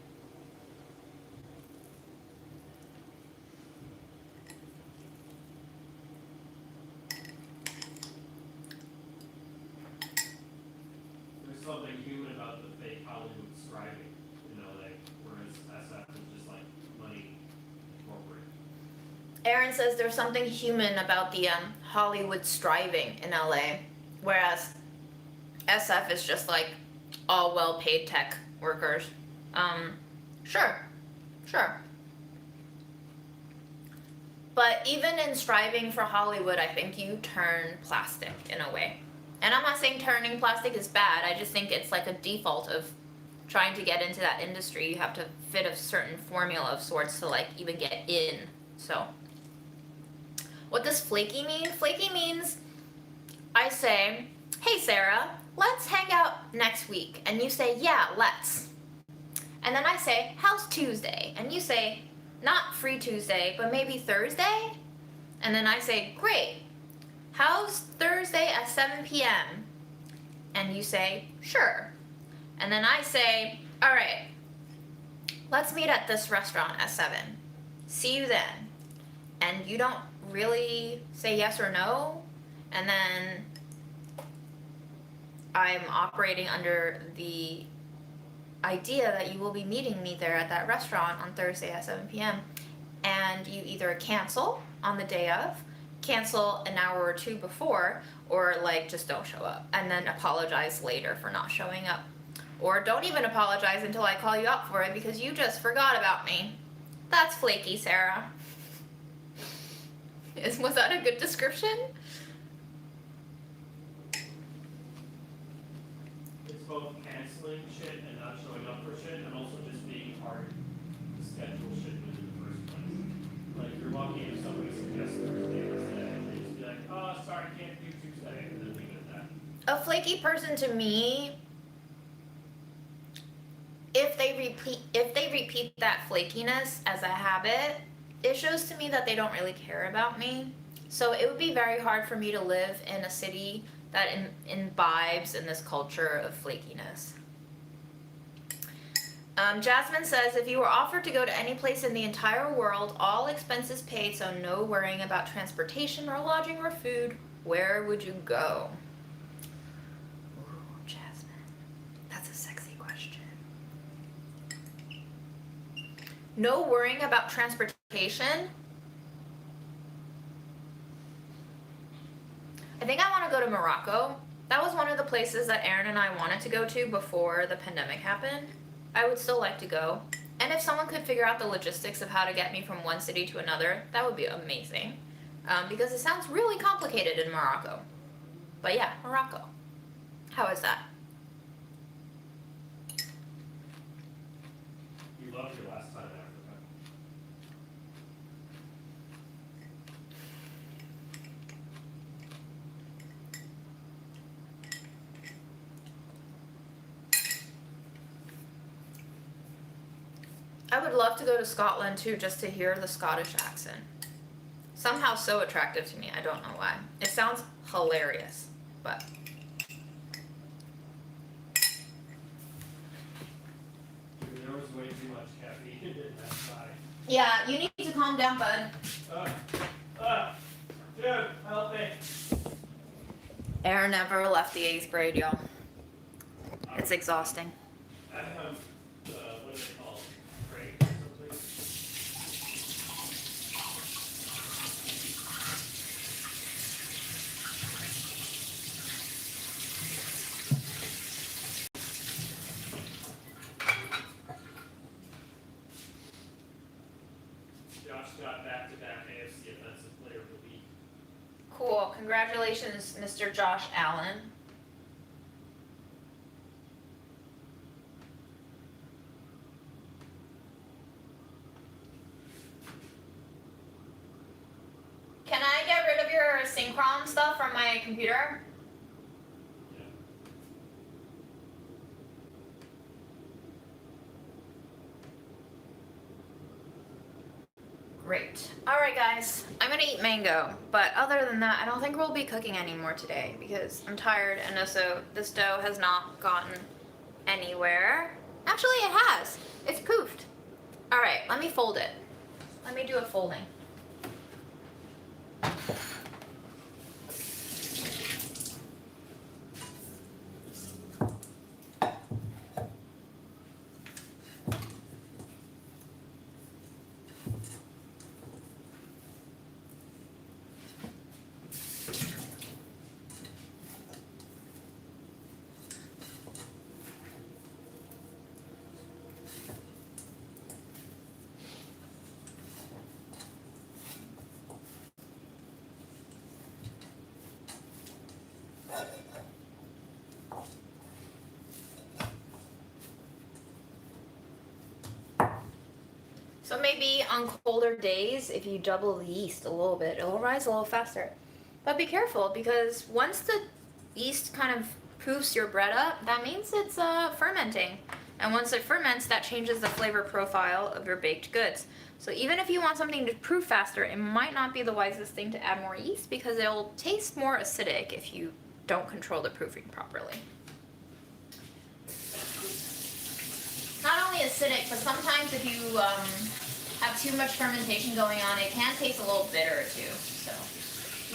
[SPEAKER 2] There's something human about the fake Hollywood striving, whereas SF is just like money corporate.
[SPEAKER 1] Aaron says there's something human about the Hollywood striving in LA, whereas SF is just like all well-paid tech workers. Sure. But even in striving for Hollywood, I think you turn plastic in a way. And I'm not saying turning plastic is bad, I just think it's like a default of trying to get into that industry. You have to fit a certain formula of sorts to like even get in. So, what does flaky mean? Flaky means I say, hey Sarah, let's hang out next week. And you say, yeah, let's. And then I say, how's Tuesday? And you say, not free Tuesday, but maybe Thursday? And then I say, great. How's Thursday at 7 p.m.? And you say, sure. And then I say, all right, let's meet at this restaurant at 7. See you then. And you don't really say yes or no. And then I'm operating under the idea that you will be meeting me there at that restaurant on Thursday at 7 p.m. And you either cancel on the day of, cancel an hour or two before, or like just don't show up and then apologize later for not showing up. Or don't even apologize until I call you out for it because you just forgot about me. That's flaky, Sarah. Was that a good description?
[SPEAKER 2] It's both canceling shit and not showing up for shit, and also just being hard to schedule shit in the first place. Like you're walking into somebody suggests Thursday instead, and they just be like, oh, sorry, can't do Tuesday, and then leave it at that.
[SPEAKER 1] A flaky person to me, if they repeat that flakiness as a habit, it shows to me that they don't really care about me. So it would be very hard for me to live in a city that imbibes in this culture of flakiness. Jasmine says, if you were offered to go to any place in the entire world, all expenses paid, so no worrying about transportation or lodging or food, where would you go? Ooh, Jasmine, that's a sexy question. No worrying about transportation? I think I want to go to Morocco. That was one of the places that Aaron and I wanted to go to before the pandemic happened. I would still like to go. And if someone could figure out the logistics of how to get me from one city to another, that would be amazing. because it sounds really complicated in Morocco. But yeah, Morocco. How is that?
[SPEAKER 2] You loved your last time in Africa.
[SPEAKER 1] I would love to go to Scotland too, just to hear the Scottish accent. Somehow so attractive to me, I don't know why. It sounds hilarious, but...
[SPEAKER 2] There was way too much caffeine in that pie.
[SPEAKER 1] Yeah, you need to calm down, bud.
[SPEAKER 2] Dude, help me.
[SPEAKER 1] Aaron never left the 8th grade, y'all. It's exhausting.
[SPEAKER 2] I have, what do they call it? Break or something? Josh got back-to-back AFC Offensive Player of the Week.
[SPEAKER 1] Cool. Congratulations, Mr. Josh Allen. Can I get rid of your Synchron stuff from my computer?
[SPEAKER 2] Yeah.
[SPEAKER 1] Great. Alright guys, I'm gonna eat mango, but other than that, I don't think we'll be cooking anymore today because I'm tired and also this dough has not gotten anywhere. Actually, it has. It's poofed. Alright, let me fold it. Let me do a folding. So maybe on colder days, if you double the yeast a little bit, it'll rise a little faster. But be careful because once the yeast kind of poofs your bread up, that means it's fermenting. And once it ferments, that changes the flavor profile of your baked goods. So even if you want something to proof faster, it might not be the wisest thing to add more yeast because it'll taste more acidic if you don't control the proofing properly. Not only acidic, but sometimes if you have too much fermentation going on, it can taste a little bitter too. So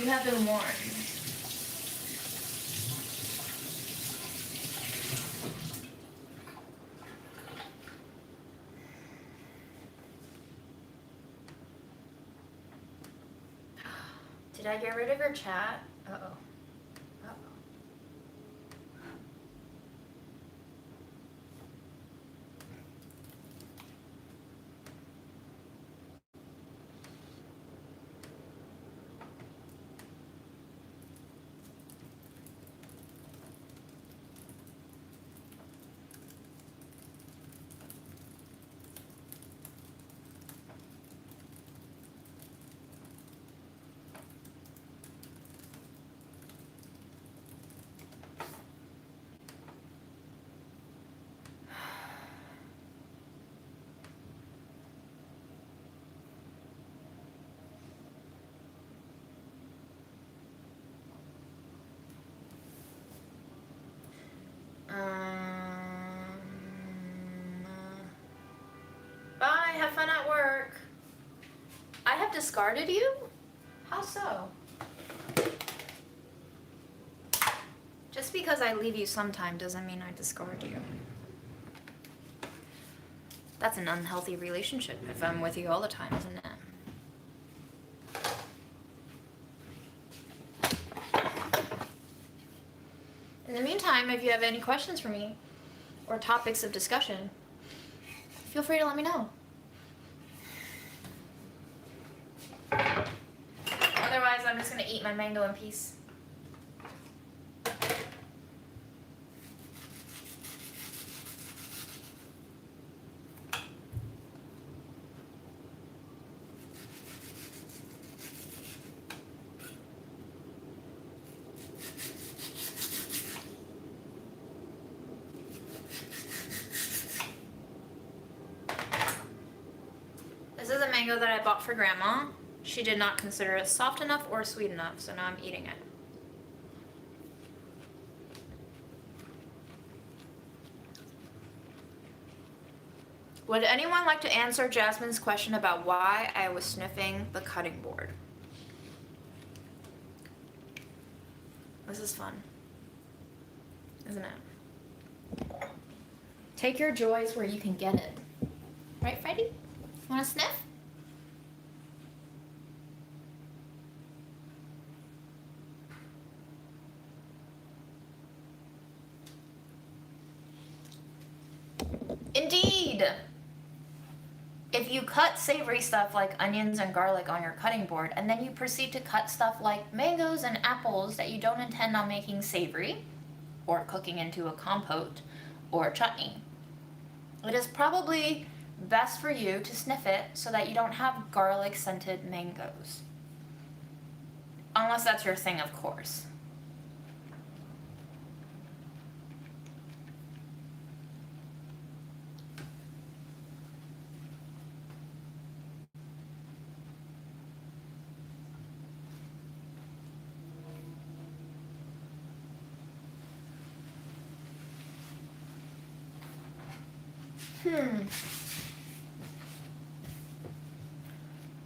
[SPEAKER 1] you have been warned. Did I get rid of your chat? Uh-oh. Uh-oh. Bye, have fun at work. I have discarded you? How so? Just because I leave you sometime doesn't mean I discard you. That's an unhealthy relationship if I'm with you all the time, isn't it? In the meantime, if you have any questions for me or topics of discussion, feel free to let me know. Otherwise, just gonna eat my mango in peace. This is a mango that I bought for Grandma. She did not consider it soft enough or sweet enough, so now I'm eating it. Would anyone like to answer Jasmine's question about why I was sniffing the cutting board? This is fun, isn't it? Take your joys where you can get it. Right, Freddie? Want to sniff? Indeed! If you cut savory stuff like onions and garlic on your cutting board, and then you proceed to cut stuff like mangoes and apples that you don't intend on making savory, or cooking into a compote or chutney, it is probably best for you to sniff it so that you don't have garlic scented mangoes. Unless that's your thing, of course.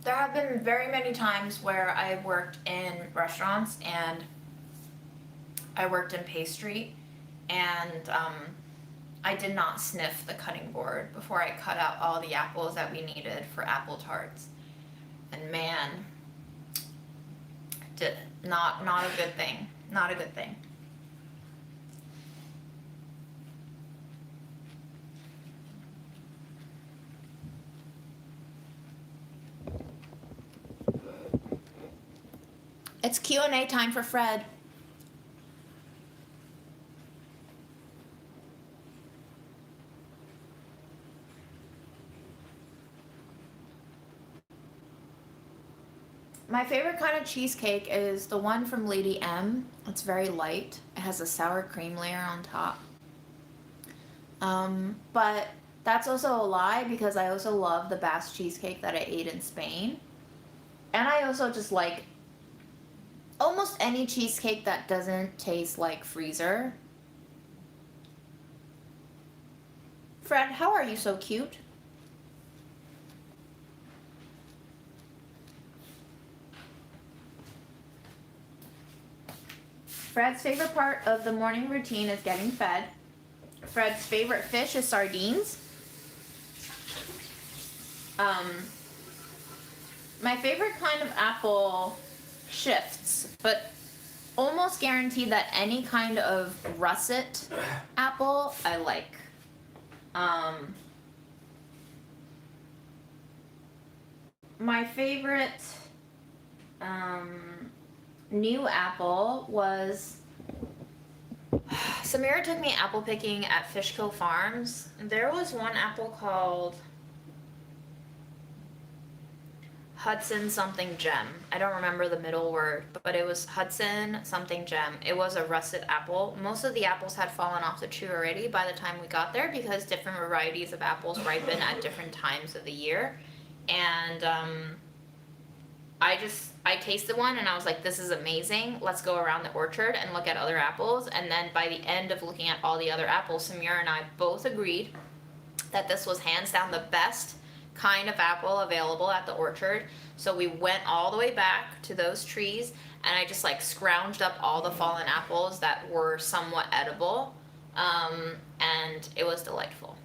[SPEAKER 1] There have been very many times where I worked in restaurants and I worked in pastry, and I did not sniff the cutting board before I cut out all the apples that we needed for apple tarts. And man, not a good thing. Not a good thing. It's Q&A time for Fred. My favorite kind of cheesecake is the one from Lady M. It's very light. It has a sour cream layer on top. But that's also a lie because I also love the Basque cheesecake that I ate in Spain. And I also just like almost any cheesecake that doesn't taste like freezer. Fred, how are you so cute? Fred's favorite part of the morning routine is getting fed. Fred's favorite fish is sardines. My favorite kind of apple shifts, but almost guaranteed that any kind of russet apple I like. My favorite new apple was Samira took me apple picking at Fishkill Farms. There was one apple called Hudson something gem. I don't remember the middle word, but it was Hudson something gem. It was a russet apple. Most of the apples had fallen off the tree already by the time we got there because different varieties of apples ripen at different times of the year. And I tasted one and I was like, this is amazing. Let's go around the orchard and look at other apples. And then by the end of looking at all the other apples, Samira and I both agreed that this was hands down the best kind of apple available at the orchard. So we went all the way back to those trees and I just like scrounged up all the fallen apples that were somewhat edible. And it was delightful.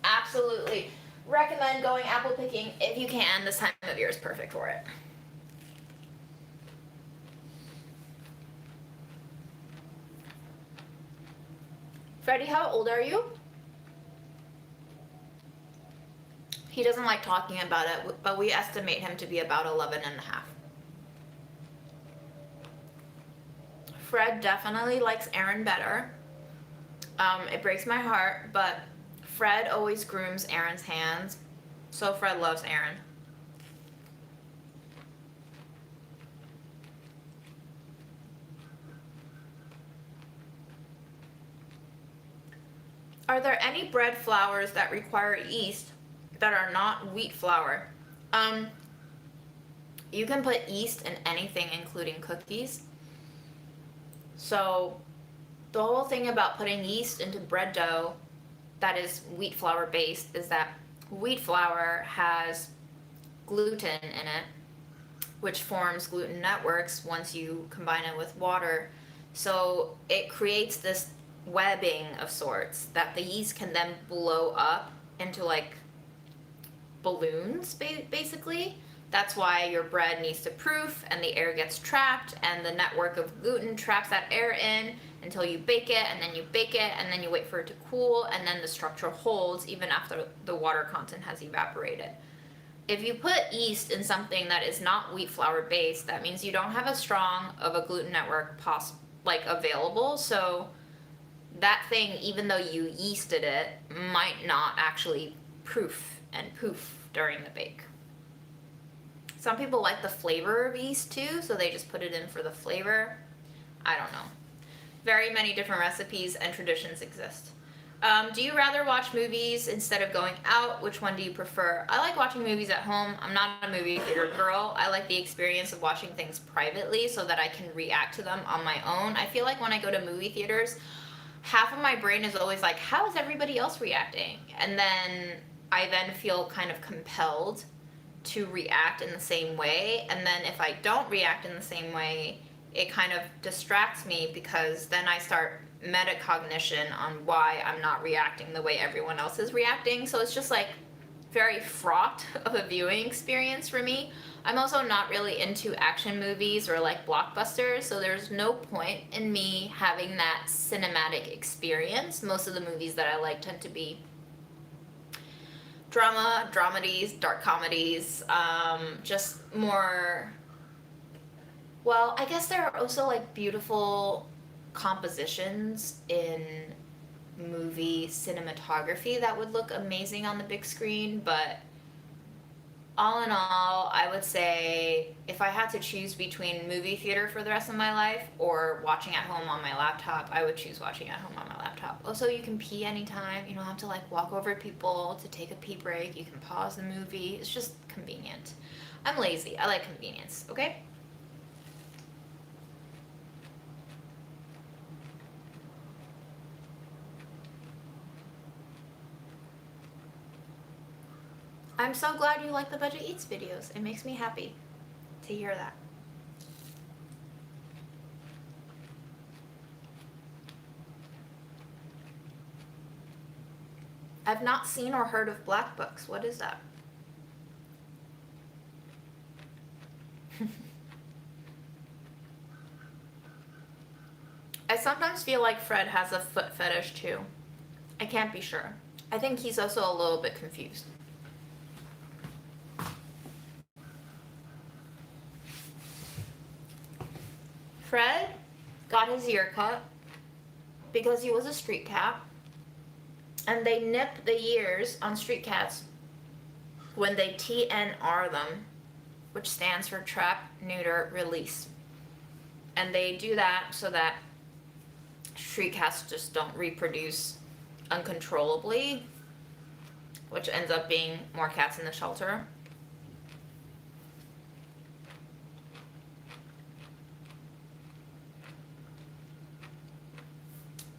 [SPEAKER 1] Absolutely recommend going apple picking if you can. This time of year is perfect for it. Freddie, how old are you? He doesn't like talking about it, but we estimate him to be about 11 and a half. Fred definitely likes Aaron better. It breaks my heart, but Fred always grooms Aaron's hands, so Fred loves Aaron. Are there any bread flours that require yeast that are not wheat flour? Um, you can put yeast in anything, including cookies. So the whole thing about putting yeast into bread dough that is wheat flour based is that wheat flour has gluten in it, which forms gluten networks once you combine it with water. So it creates this webbing of sorts that the yeast can then blow up into like balloons, basically. That's why your bread needs to proof and the air gets trapped, and the network of gluten traps that air in until you bake it, and then you bake it, and then you wait for it to cool, and then the structure holds even after the water content has evaporated. If you put yeast in something that is not wheat flour based, that means you don't have as strong of a gluten network available. So that thing, even though you yeasted it, might not actually proof and poof during the bake. Some people like the flavor of yeast too, so they just put it in for the flavor. I don't know. Very many different recipes and traditions exist. Do you rather watch movies instead of going out? Which one do you prefer? I like watching movies at home. I'm not a movie theater girl. I like the experience of watching things privately so that I can react to them on my own. I feel like when I go to movie theaters, half of my brain is always like, how is everybody else reacting? And then I then feel kind of compelled to react in the same way. And then if I don't react in the same way, it kind of distracts me, because then I start metacognition on why I'm not reacting the way everyone else is reacting. So it's just like very fraught of a viewing experience for me. I'm also not really into action movies or like blockbusters, so there's no point in me having that cinematic experience. Most of the movies that I like tend to be drama, dramedies, dark comedies, just more. Well, I guess there are also like beautiful compositions in movie cinematography that would look amazing on the big screen, but all in all, I would say if I had to choose between movie theater for the rest of my life or watching at home on my laptop, I would choose watching at home on my laptop. Also, you can pee anytime. You don't have to like walk over people to take a pee break. You can pause the movie. It's just convenient. I'm lazy. I like convenience, okay? I'm so glad you like the Budget Eats videos. It makes me happy to hear that. I've not seen or heard of Black Books. What is that? I sometimes feel like Fred has a foot fetish too. I can't be sure. I think he's also a little bit confused. Fred got his ear cut because he was a street cat, and they nip the ears on street cats when they TNR them, which stands for trap, neuter, release. And they do that so that street cats just don't reproduce uncontrollably, which ends up being more cats in the shelter.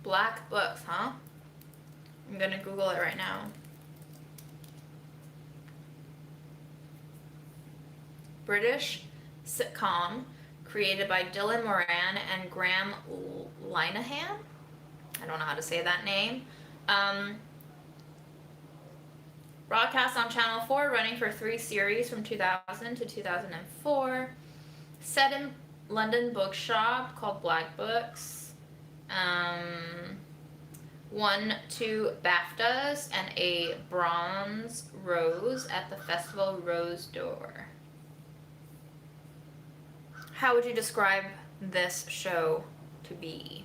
[SPEAKER 1] Black Books, huh? I'm gonna Google it right now. British sitcom created by Dylan Moran and Graham Linehan. I don't know how to say that name. Broadcast on Channel 4, running for 3 series from 2000 to 2004. Set in London bookshop called Black Books. Won 2 BAFTAs and a Bronze Rose at the Festival Rose d'Or. How would you describe this show to be.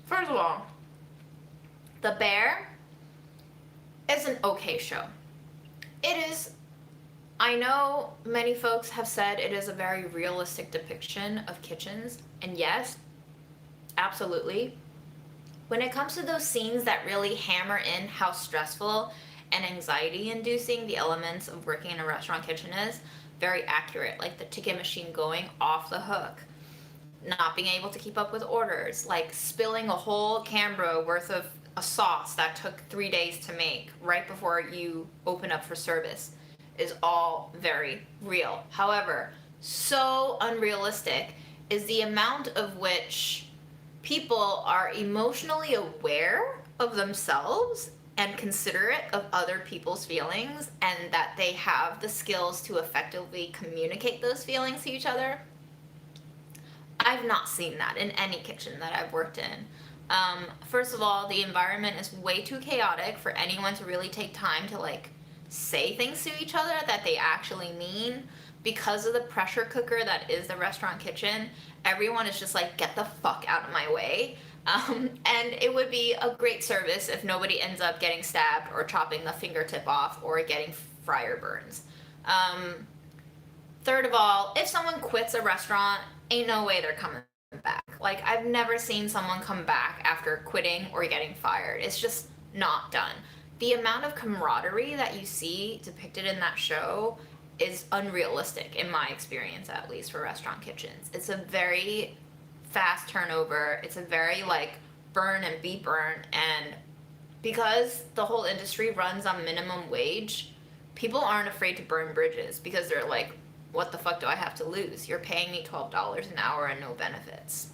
[SPEAKER 1] First of all, The Bear is an okay show. It is, I know many folks have said it is a very realistic depiction of kitchens, and yes, absolutely. When it comes to those scenes that really hammer in how stressful and anxiety inducing the elements of working in a restaurant kitchen is, very accurate. Like the ticket machine going off the hook, not being able to keep up with orders, like spilling a whole Cambro worth of a sauce that took 3 days to make right before you open up for service, is all very real. However, so unrealistic is the amount of which people are emotionally aware of themselves and considerate of other people's feelings, and that they have the skills to effectively communicate those feelings to each other. I've not seen that in any kitchen that I've worked in. First of all, the environment is way too chaotic for anyone to really take time to like say things to each other that they actually mean. Because of the pressure cooker that is the restaurant kitchen, everyone is just like, get the fuck out of my way. And it would be a great service if nobody ends up getting stabbed or chopping the fingertip off or getting fryer burns. Third of all, if someone quits a restaurant, ain't no way they're coming back. Like, I've never seen someone come back after quitting or getting fired. It's just not done. The amount of camaraderie that you see depicted in that show is unrealistic, in my experience at least, for restaurant kitchens. It's a very fast turnover. It's a very like burn and be burned, and because the whole industry runs on minimum wage, people aren't afraid to burn bridges because they're like, what the fuck do I have to lose? You're paying me $12 an hour and no benefits.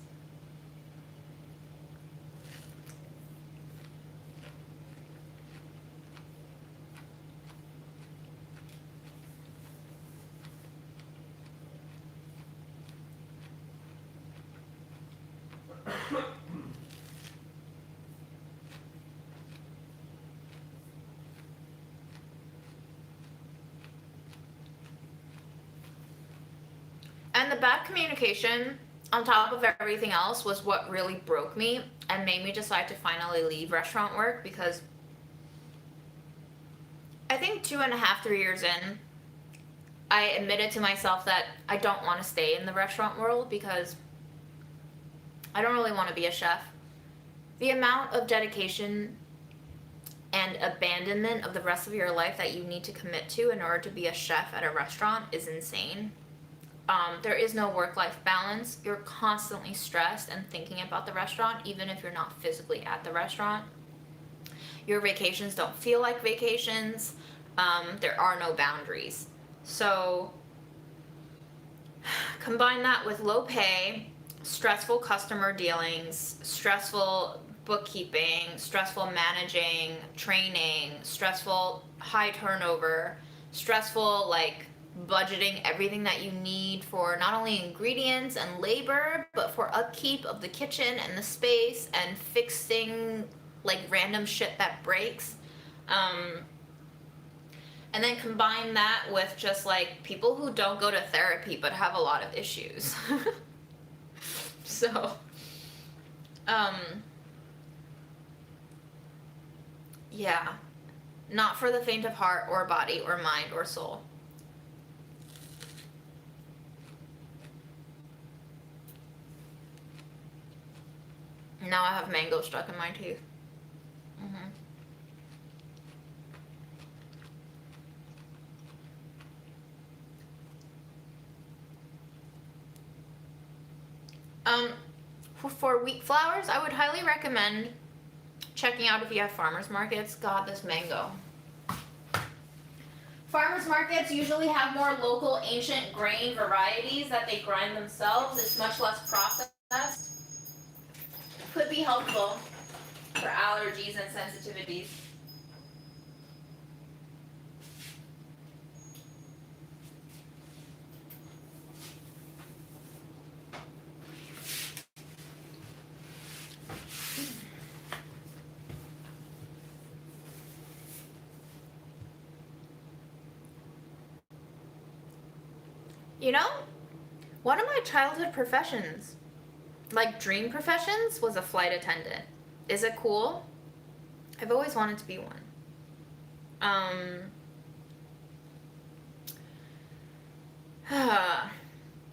[SPEAKER 1] And the bad communication, on top of everything else, was what really broke me and made me decide to finally leave restaurant work, because I think 2.5, 3 years in, I admitted to myself that I don't want to stay in the restaurant world because I don't really want to be a chef. The amount of dedication and abandonment of the rest of your life that you need to commit to in order to be a chef at a restaurant is insane. There is no work-life balance. You're constantly stressed and thinking about the restaurant, even if you're not physically at the restaurant. Your vacations don't feel like vacations. There are no boundaries. So combine that with low pay, stressful customer dealings, stressful bookkeeping, stressful managing, training, stressful high turnover, stressful like budgeting everything that you need for not only ingredients and labor, but for upkeep of the kitchen and the space and fixing like random shit that breaks. And then combine that with just like people who don't go to therapy but have a lot of issues. So, yeah, not for the faint of heart or body or mind or soul. Now I have mango stuck in my teeth. For wheat flours, I would highly recommend checking out if you have farmers markets. God, this mango. Farmers markets usually have more local ancient grain varieties that they grind themselves. It's much less processed. Could be helpful for allergies and sensitivities. You know, one of my childhood professions, like dream professions, was a flight attendant. Is it cool? I've always wanted to be one.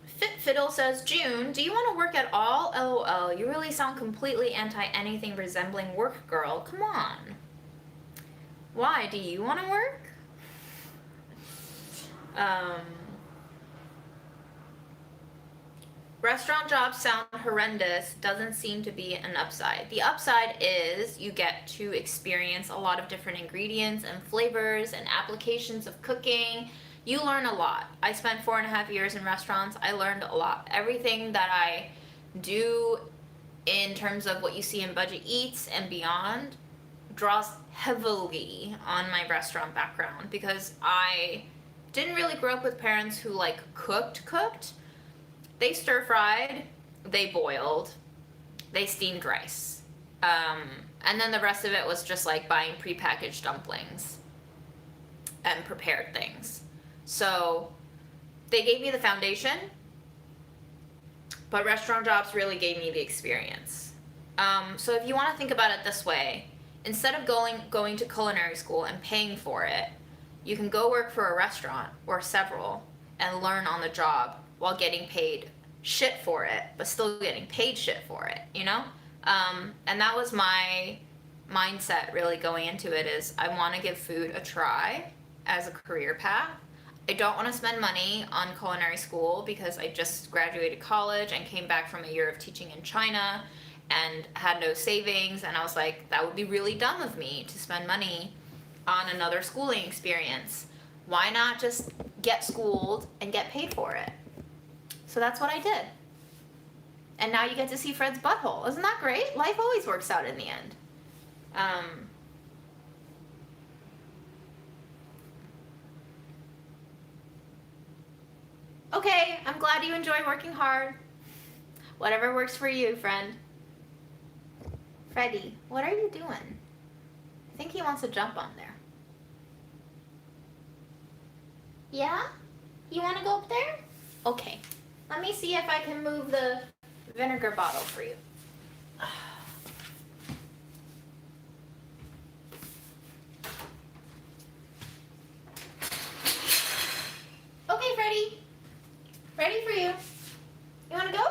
[SPEAKER 1] Fit Fiddle says, June, do you want to work at all? LOL, you really sound completely anti anything resembling work, girl. Come on. Why? Do you want to work? Restaurant jobs sound horrendous. Doesn't seem to be an upside. The upside is you get to experience a lot of different ingredients and flavors and applications of cooking. You learn a lot. I spent 4.5 years in restaurants. I learned a lot. Everything that I do in terms of what you see in Budget Eats and beyond draws heavily on my restaurant background because I didn't really grow up with parents who like cooked. They stir fried, they boiled, they steamed rice. And then the rest of it was just like buying prepackaged dumplings and prepared things. So they gave me the foundation, but restaurant jobs really gave me the experience. So if you want to think about it this way, instead of going to culinary school and paying for it, you can go work for a restaurant or several and learn on the job while getting paid shit for it, but still getting paid shit for it, you know? And that was my mindset really going into it, is I want to give food a try as a career path. I don't want to spend money on culinary school because I just graduated college and came back from a year of teaching in China and had no savings, and I was like, that would be really dumb of me to spend money on another schooling experience. Why not just get schooled and get paid for it? So that's what I did. And now you get to see Fred's butthole. Isn't that great? Life always works out in the end. Okay, I'm glad you enjoy working hard. Whatever works for you, friend. Freddy, what are you doing? I think he wants to jump on there. Yeah? You want to go up there? Okay. Let me see if I can move the vinegar bottle for you. Okay, Freddy. Ready for you. You want to go?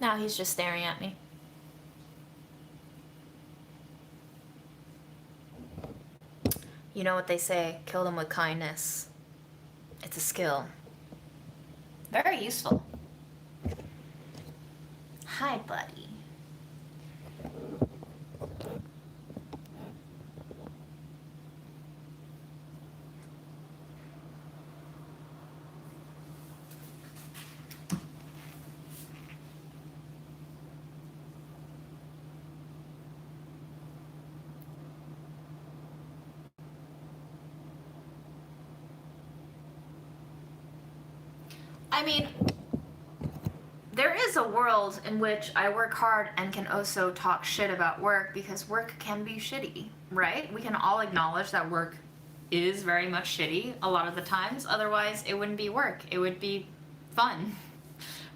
[SPEAKER 1] Now he's just staring at me. You know what they say, kill them with kindness. It's a skill. Very useful. Hi, buddy. I mean, there is a world in which I work hard and can also talk shit about work, because work can be shitty, right? We can all acknowledge that work is very much shitty a lot of the times. Otherwise, it wouldn't be work. It would be fun.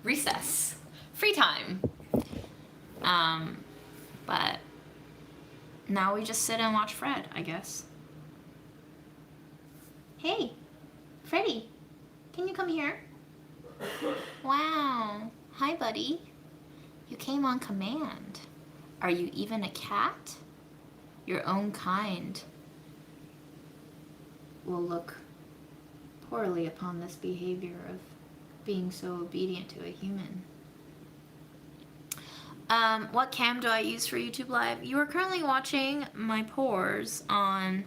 [SPEAKER 1] Recess. Free time. But now we just sit and watch Fred, I guess. Hey, Freddy, can you come here? Wow. Hi, buddy. You came on command. Are you even a cat? Your own kind will look poorly upon this behavior of being so obedient to a human. What cam do I use for YouTube Live? You are currently watching my pores on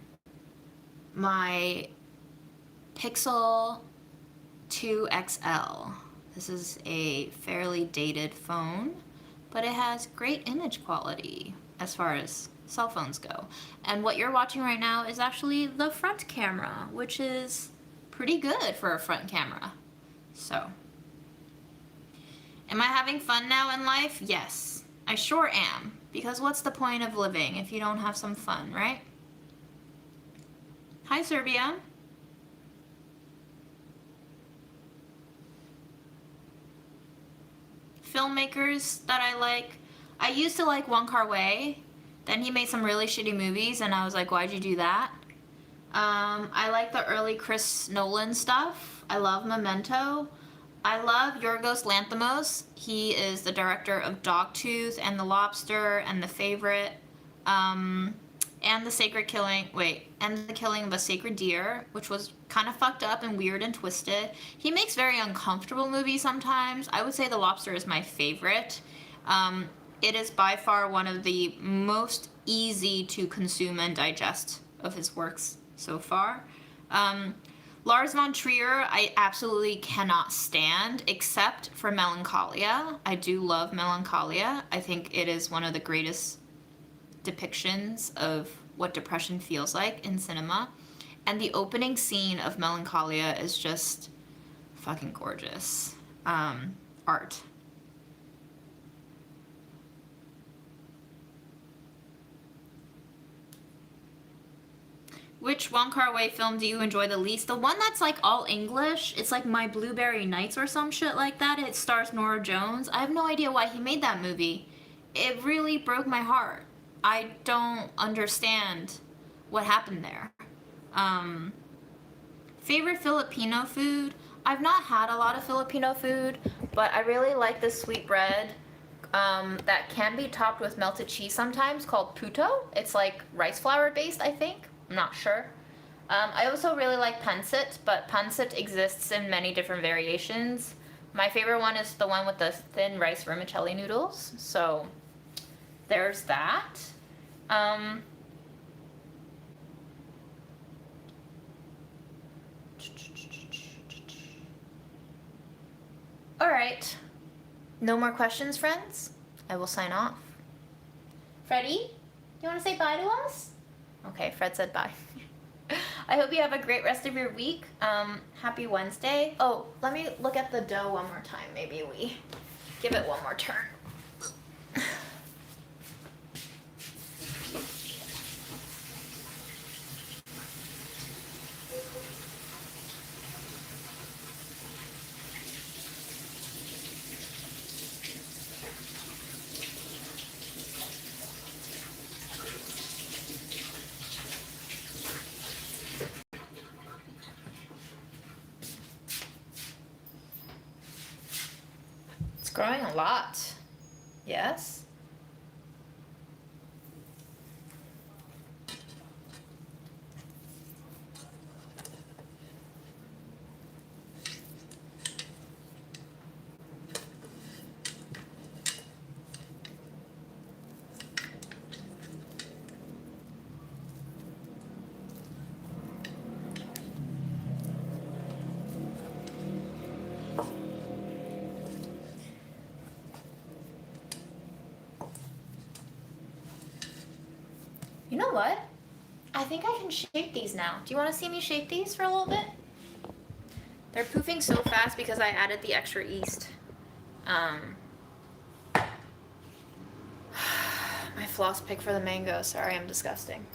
[SPEAKER 1] my Pixel 2 XL. This is a fairly dated phone, but it has great image quality as far as cell phones go. And what you're watching right now is actually the front camera, which is pretty good for a front camera. So, am I having fun now in life? Yes, I sure am. Because what's the point of living if you don't have some fun, right? Hi, Serbia. Filmmakers that I like. I used to like Wong Kar-wai. Then he made some really shitty movies, and I was like, why'd you do that? I like the early Chris Nolan stuff. I love Memento. I love Yorgos Lanthimos. He is the director of Dogtooth and The Lobster and The Favorite, and the Killing of a Sacred Deer, which was kind of fucked up and weird and twisted. He makes very uncomfortable movies sometimes. I would say The Lobster is my favorite. It is by far one of the most easy to consume and digest of his works so far. Lars von Trier, I absolutely cannot stand, except for Melancholia. I do love Melancholia. I think it is one of the greatest depictions of what depression feels like in cinema. And the opening scene of Melancholia is just fucking gorgeous. Art. Which Wong Kar-wai film do you enjoy the least? The one that's like all English. It's like My Blueberry Nights or some shit like that. It stars Norah Jones. I have no idea why he made that movie. It really broke my heart. I don't understand what happened there. Favorite Filipino food? I've not had a lot of Filipino food, but I really like this sweet bread that can be topped with melted cheese sometimes, called puto. It's like rice flour based, I think. I'm not sure. I also really like pancit, but pancit exists in many different variations. My favorite one is the one with the thin rice vermicelli noodles. So there's that. All right. No more questions, friends? I will sign off. Freddie, you want to say bye to us? Okay, Fred said bye. I hope you have a great rest of your week. Happy Wednesday. Oh, let me look at the dough one more time. Maybe we give it one more turn. Growing a lot. Yes? You know what? I think I can shape these now. Do you want to see me shape these for a little bit? They're poofing so fast because I added the extra yeast. My floss pick for the mango. Sorry, I'm disgusting.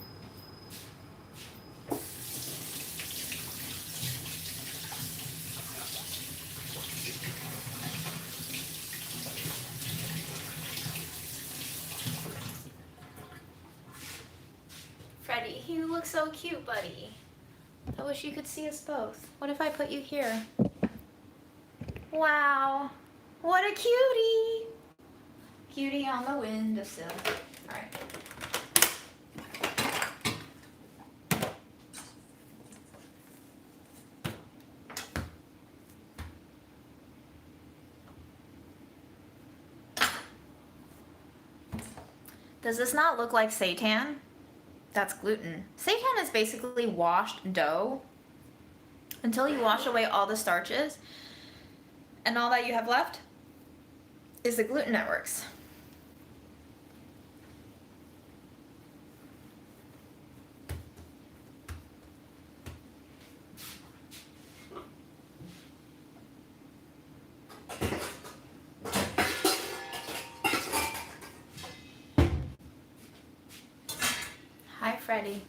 [SPEAKER 1] Freddie, you look so cute, buddy. I wish you could see us both. What if I put you here? Wow, what a cutie! Cutie on the windowsill. All right. Does this not look like seitan? That's gluten. Seitan is basically washed dough until you wash away all the starches, and all that you have left is the gluten networks. Freddie.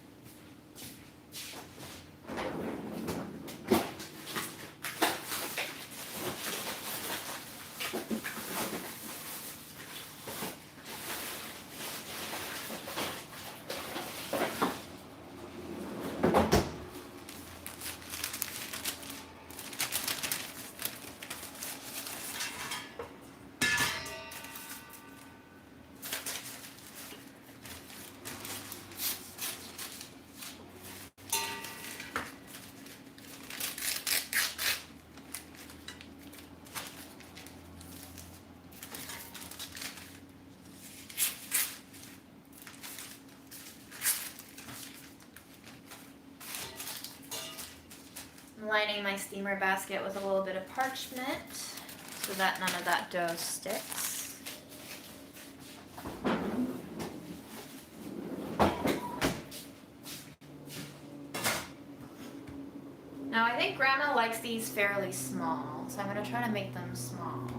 [SPEAKER 1] I'm lining my steamer basket with a little bit of parchment so that none of that dough sticks. Now I think Grandma likes these fairly small, so I'm going to try to make them small.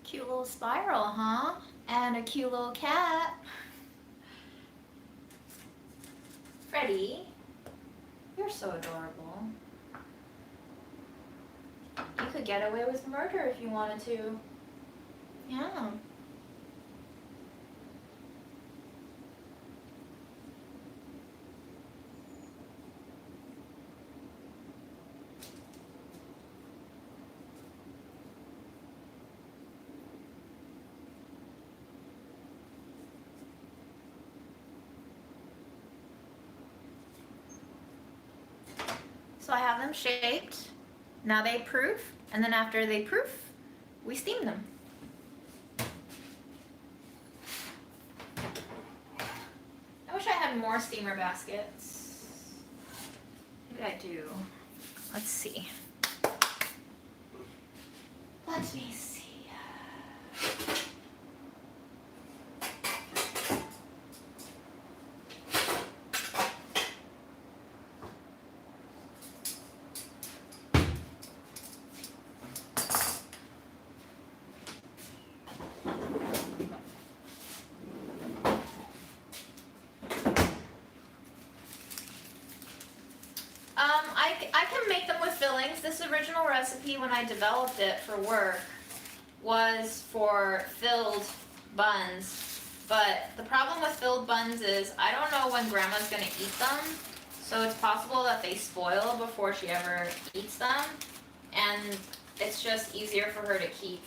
[SPEAKER 1] Cute little spiral, huh? And a cute little cat. Freddie, you're so adorable. You could get away with murder if you wanted to. Yeah. So I have them shaped. Now they proof, and then after they proof, we steam them. I wish I had more steamer baskets. Maybe I do. Let's see. Let me see. I can make them with fillings. This original recipe, when I developed it for work, was for filled buns. But the problem with filled buns is I don't know when Grandma's gonna eat them, so it's possible that they spoil before she ever eats them, and it's just easier for her to keep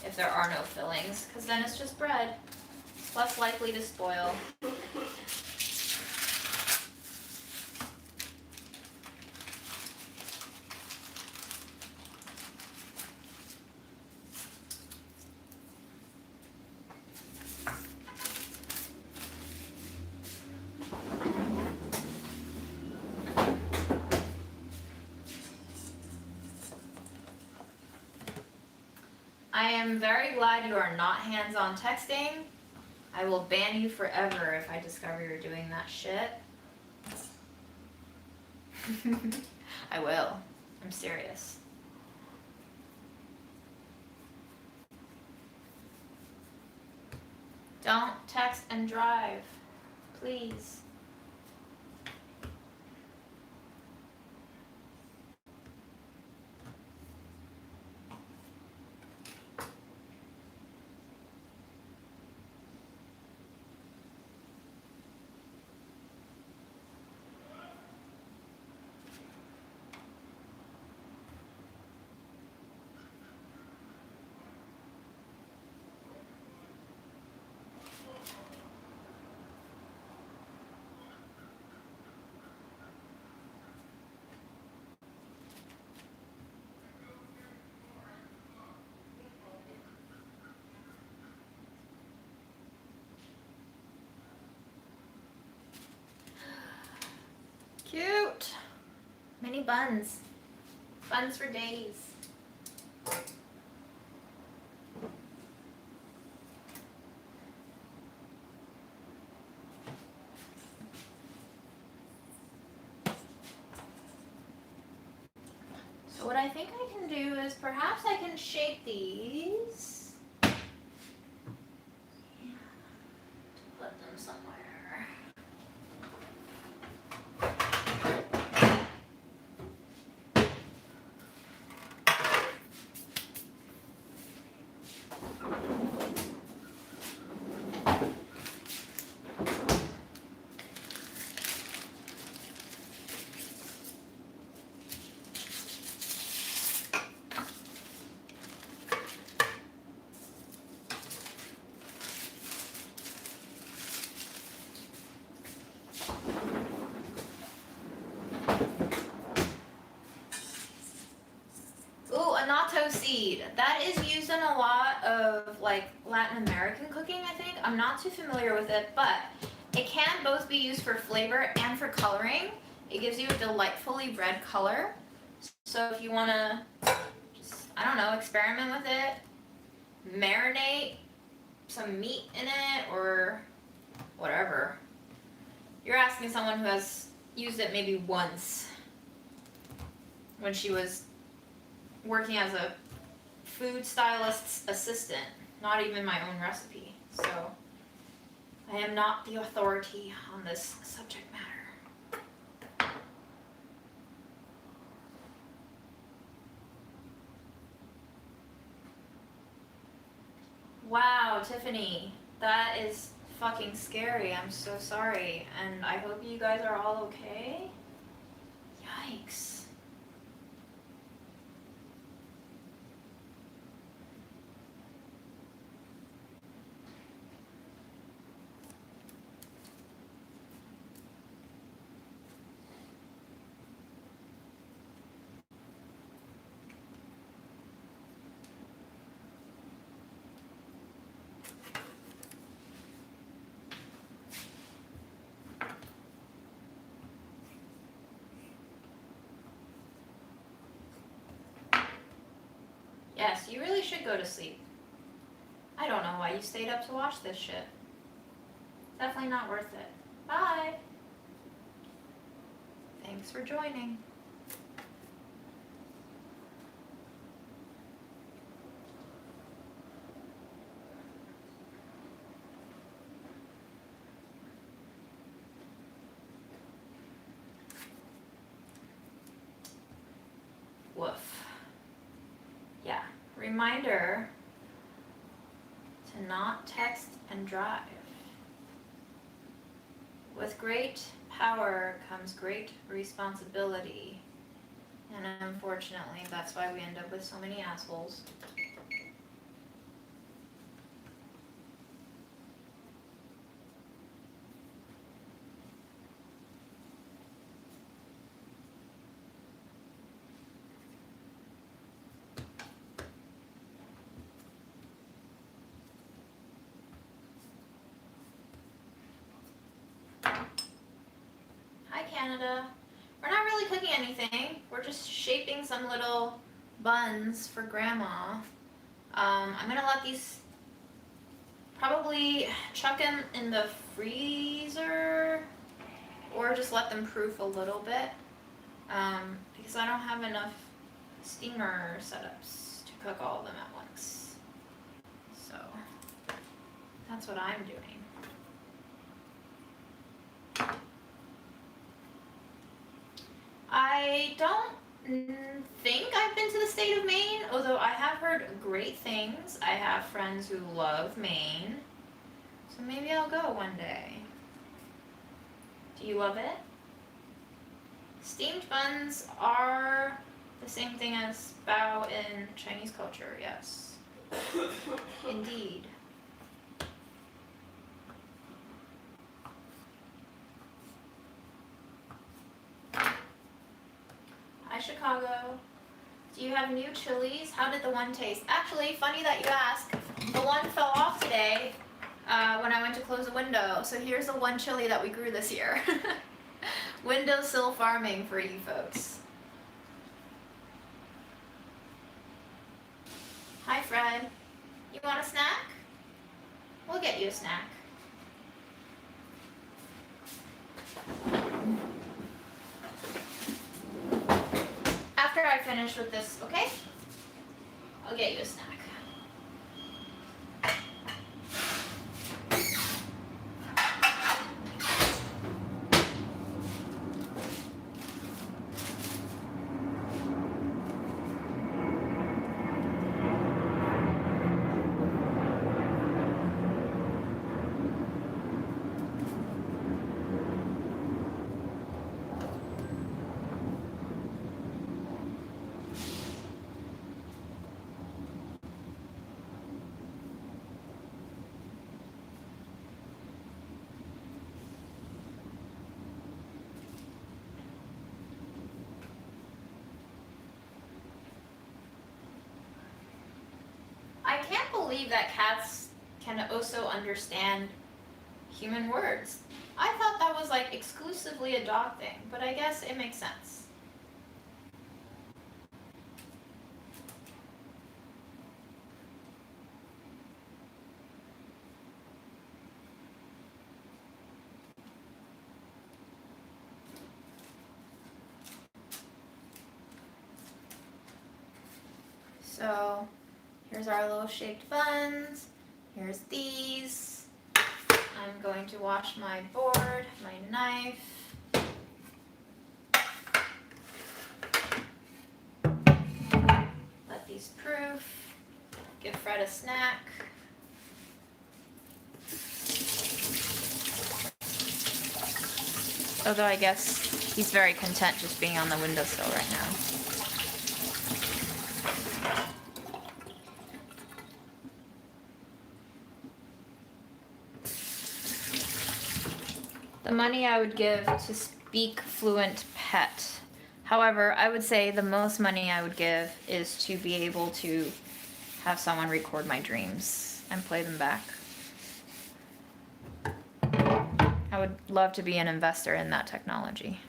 [SPEAKER 1] if there are no fillings, because then it's just bread. It's less likely to spoil. I am very glad you are not hands-on texting. I will ban you forever if I discover you're doing that shit. I will. I'm serious. Don't text and drive, please. buns. Buns for days. So what I think I can do is perhaps I can shape these. Put them somewhere. Ooh, annatto seed. That is used in a lot of like Latin American cooking, I think. I'm not too familiar with it, but it can both be used for flavor and for coloring. It gives you a delightfully red color. So if you want to just, I don't know, experiment with it, marinate some meat in it or whatever. You're asking someone who has used it maybe once when she was working as a food stylist's assistant, not even my own recipe. So I am not the authority on this subject matter. Wow, Tiffany, that is fucking scary. I'm so sorry. And I hope you guys are all okay. Yikes. Yes, you really should go to sleep. I don't know why you stayed up to watch this shit. Definitely not worth it. Bye. Thanks for joining. Woof. Yeah, reminder to not text and drive. With great power comes great responsibility. And unfortunately, that's why we end up with so many assholes. Hi, Canada. We're not really cooking anything. We're just shaping some little buns for Grandma. I'm gonna let these probably chuck them in the freezer or just let them proof a little bit because I don't have enough steamer setups to cook all of them at once. So that's what I'm doing. I don't think I've been to the state of Maine, although I have heard great things. I have friends who love Maine, so maybe I'll go one day. Do you love it? Steamed buns are the same thing as bao in Chinese culture, yes. Indeed. Hi, Chicago. Do you have new chilies? How did the one taste? Actually, funny that you ask. The one fell off today when I went to close a window. So here's the one chili that we grew this year. Windowsill farming for you folks. Hi, Fred. You want a snack? We'll get you a snack. After I finish with this, okay? I'll get you a snack. I can't believe that cats can also understand human words. I thought that was like exclusively a dog thing, but I guess it makes sense. So here's our little shaped buns. Here's these. I'm going to wash my board, my knife. Let these proof. Give Fred a snack. Although I guess he's very content just being on the windowsill right now. The money I would give to speak fluent pet. However, I would say the most money I would give is to be able to have someone record my dreams and play them back. I would love to be an investor in that technology.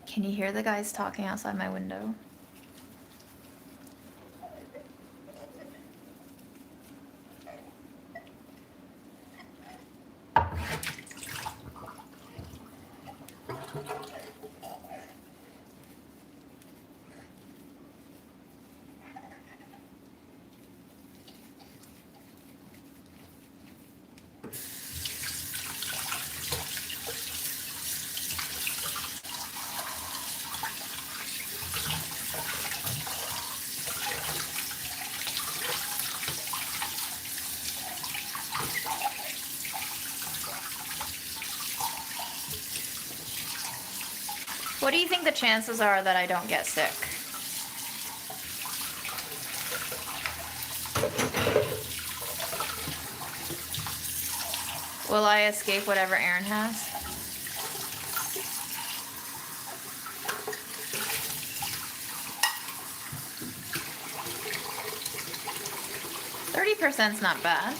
[SPEAKER 1] Can you hear the guys talking outside my window? What do you think the chances are that I don't get sick? Will I escape whatever Aaron has? %'s not bad.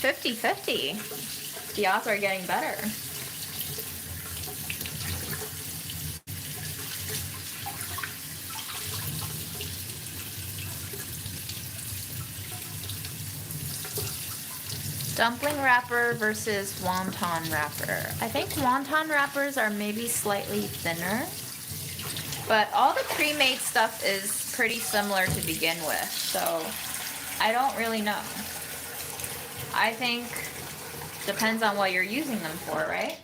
[SPEAKER 1] $50-50. The odds are getting better. Dumpling wrapper versus wonton wrapper. I think wonton wrappers are maybe slightly thinner, but all the pre-made stuff is pretty similar to begin with, so I don't really know. I think depends on what you're using them for, right?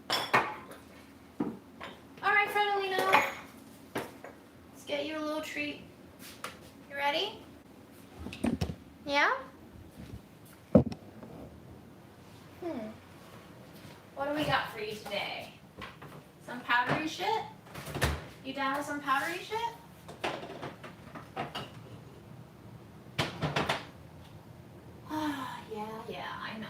[SPEAKER 1] All right, Fredolino, let's get you a little treat. You ready? Yeah? What do we got for you today? Some powdery shit? You down with some powdery shit? Yeah, I know.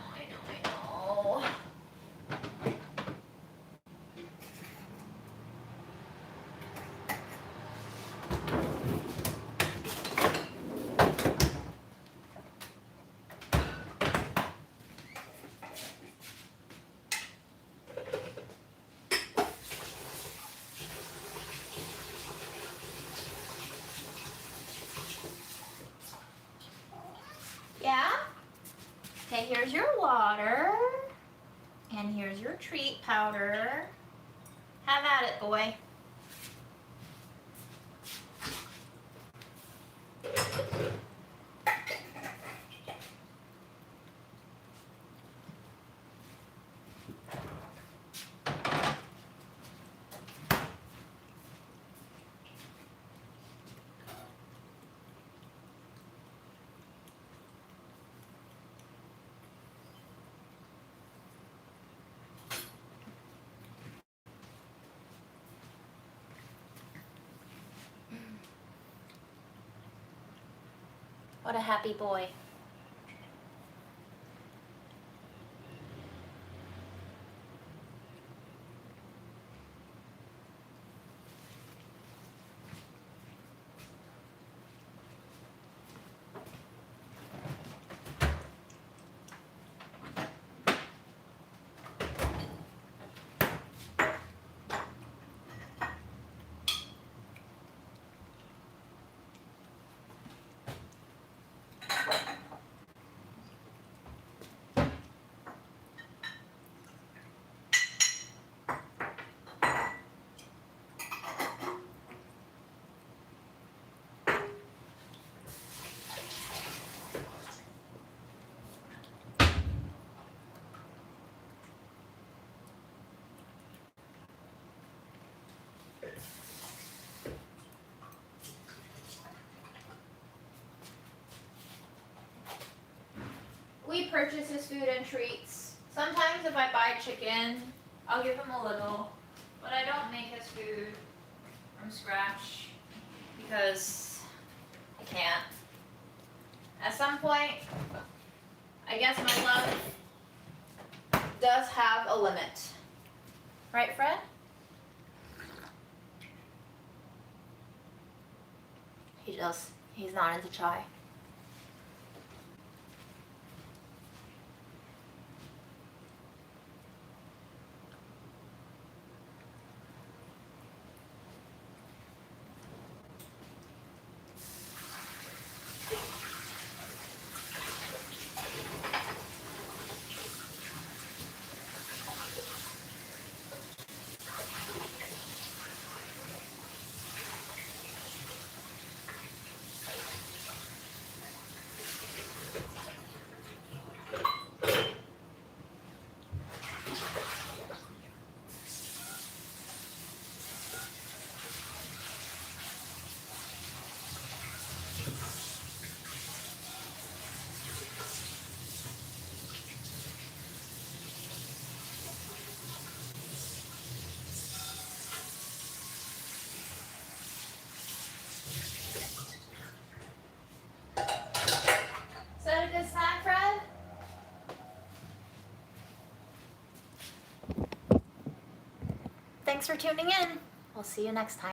[SPEAKER 1] Yeah? Okay, here's your water. And here's your treat powder. Have at it, boy. What a happy boy. We purchase his food and treats. Sometimes if I buy chicken, I'll give him a little, but I don't make his food from scratch because I can't. At some point, I guess my love does have a limit. Right, Fred? He does. He's not into chai. Is that a good snack, Fred? Thanks for tuning in. We'll see you next time.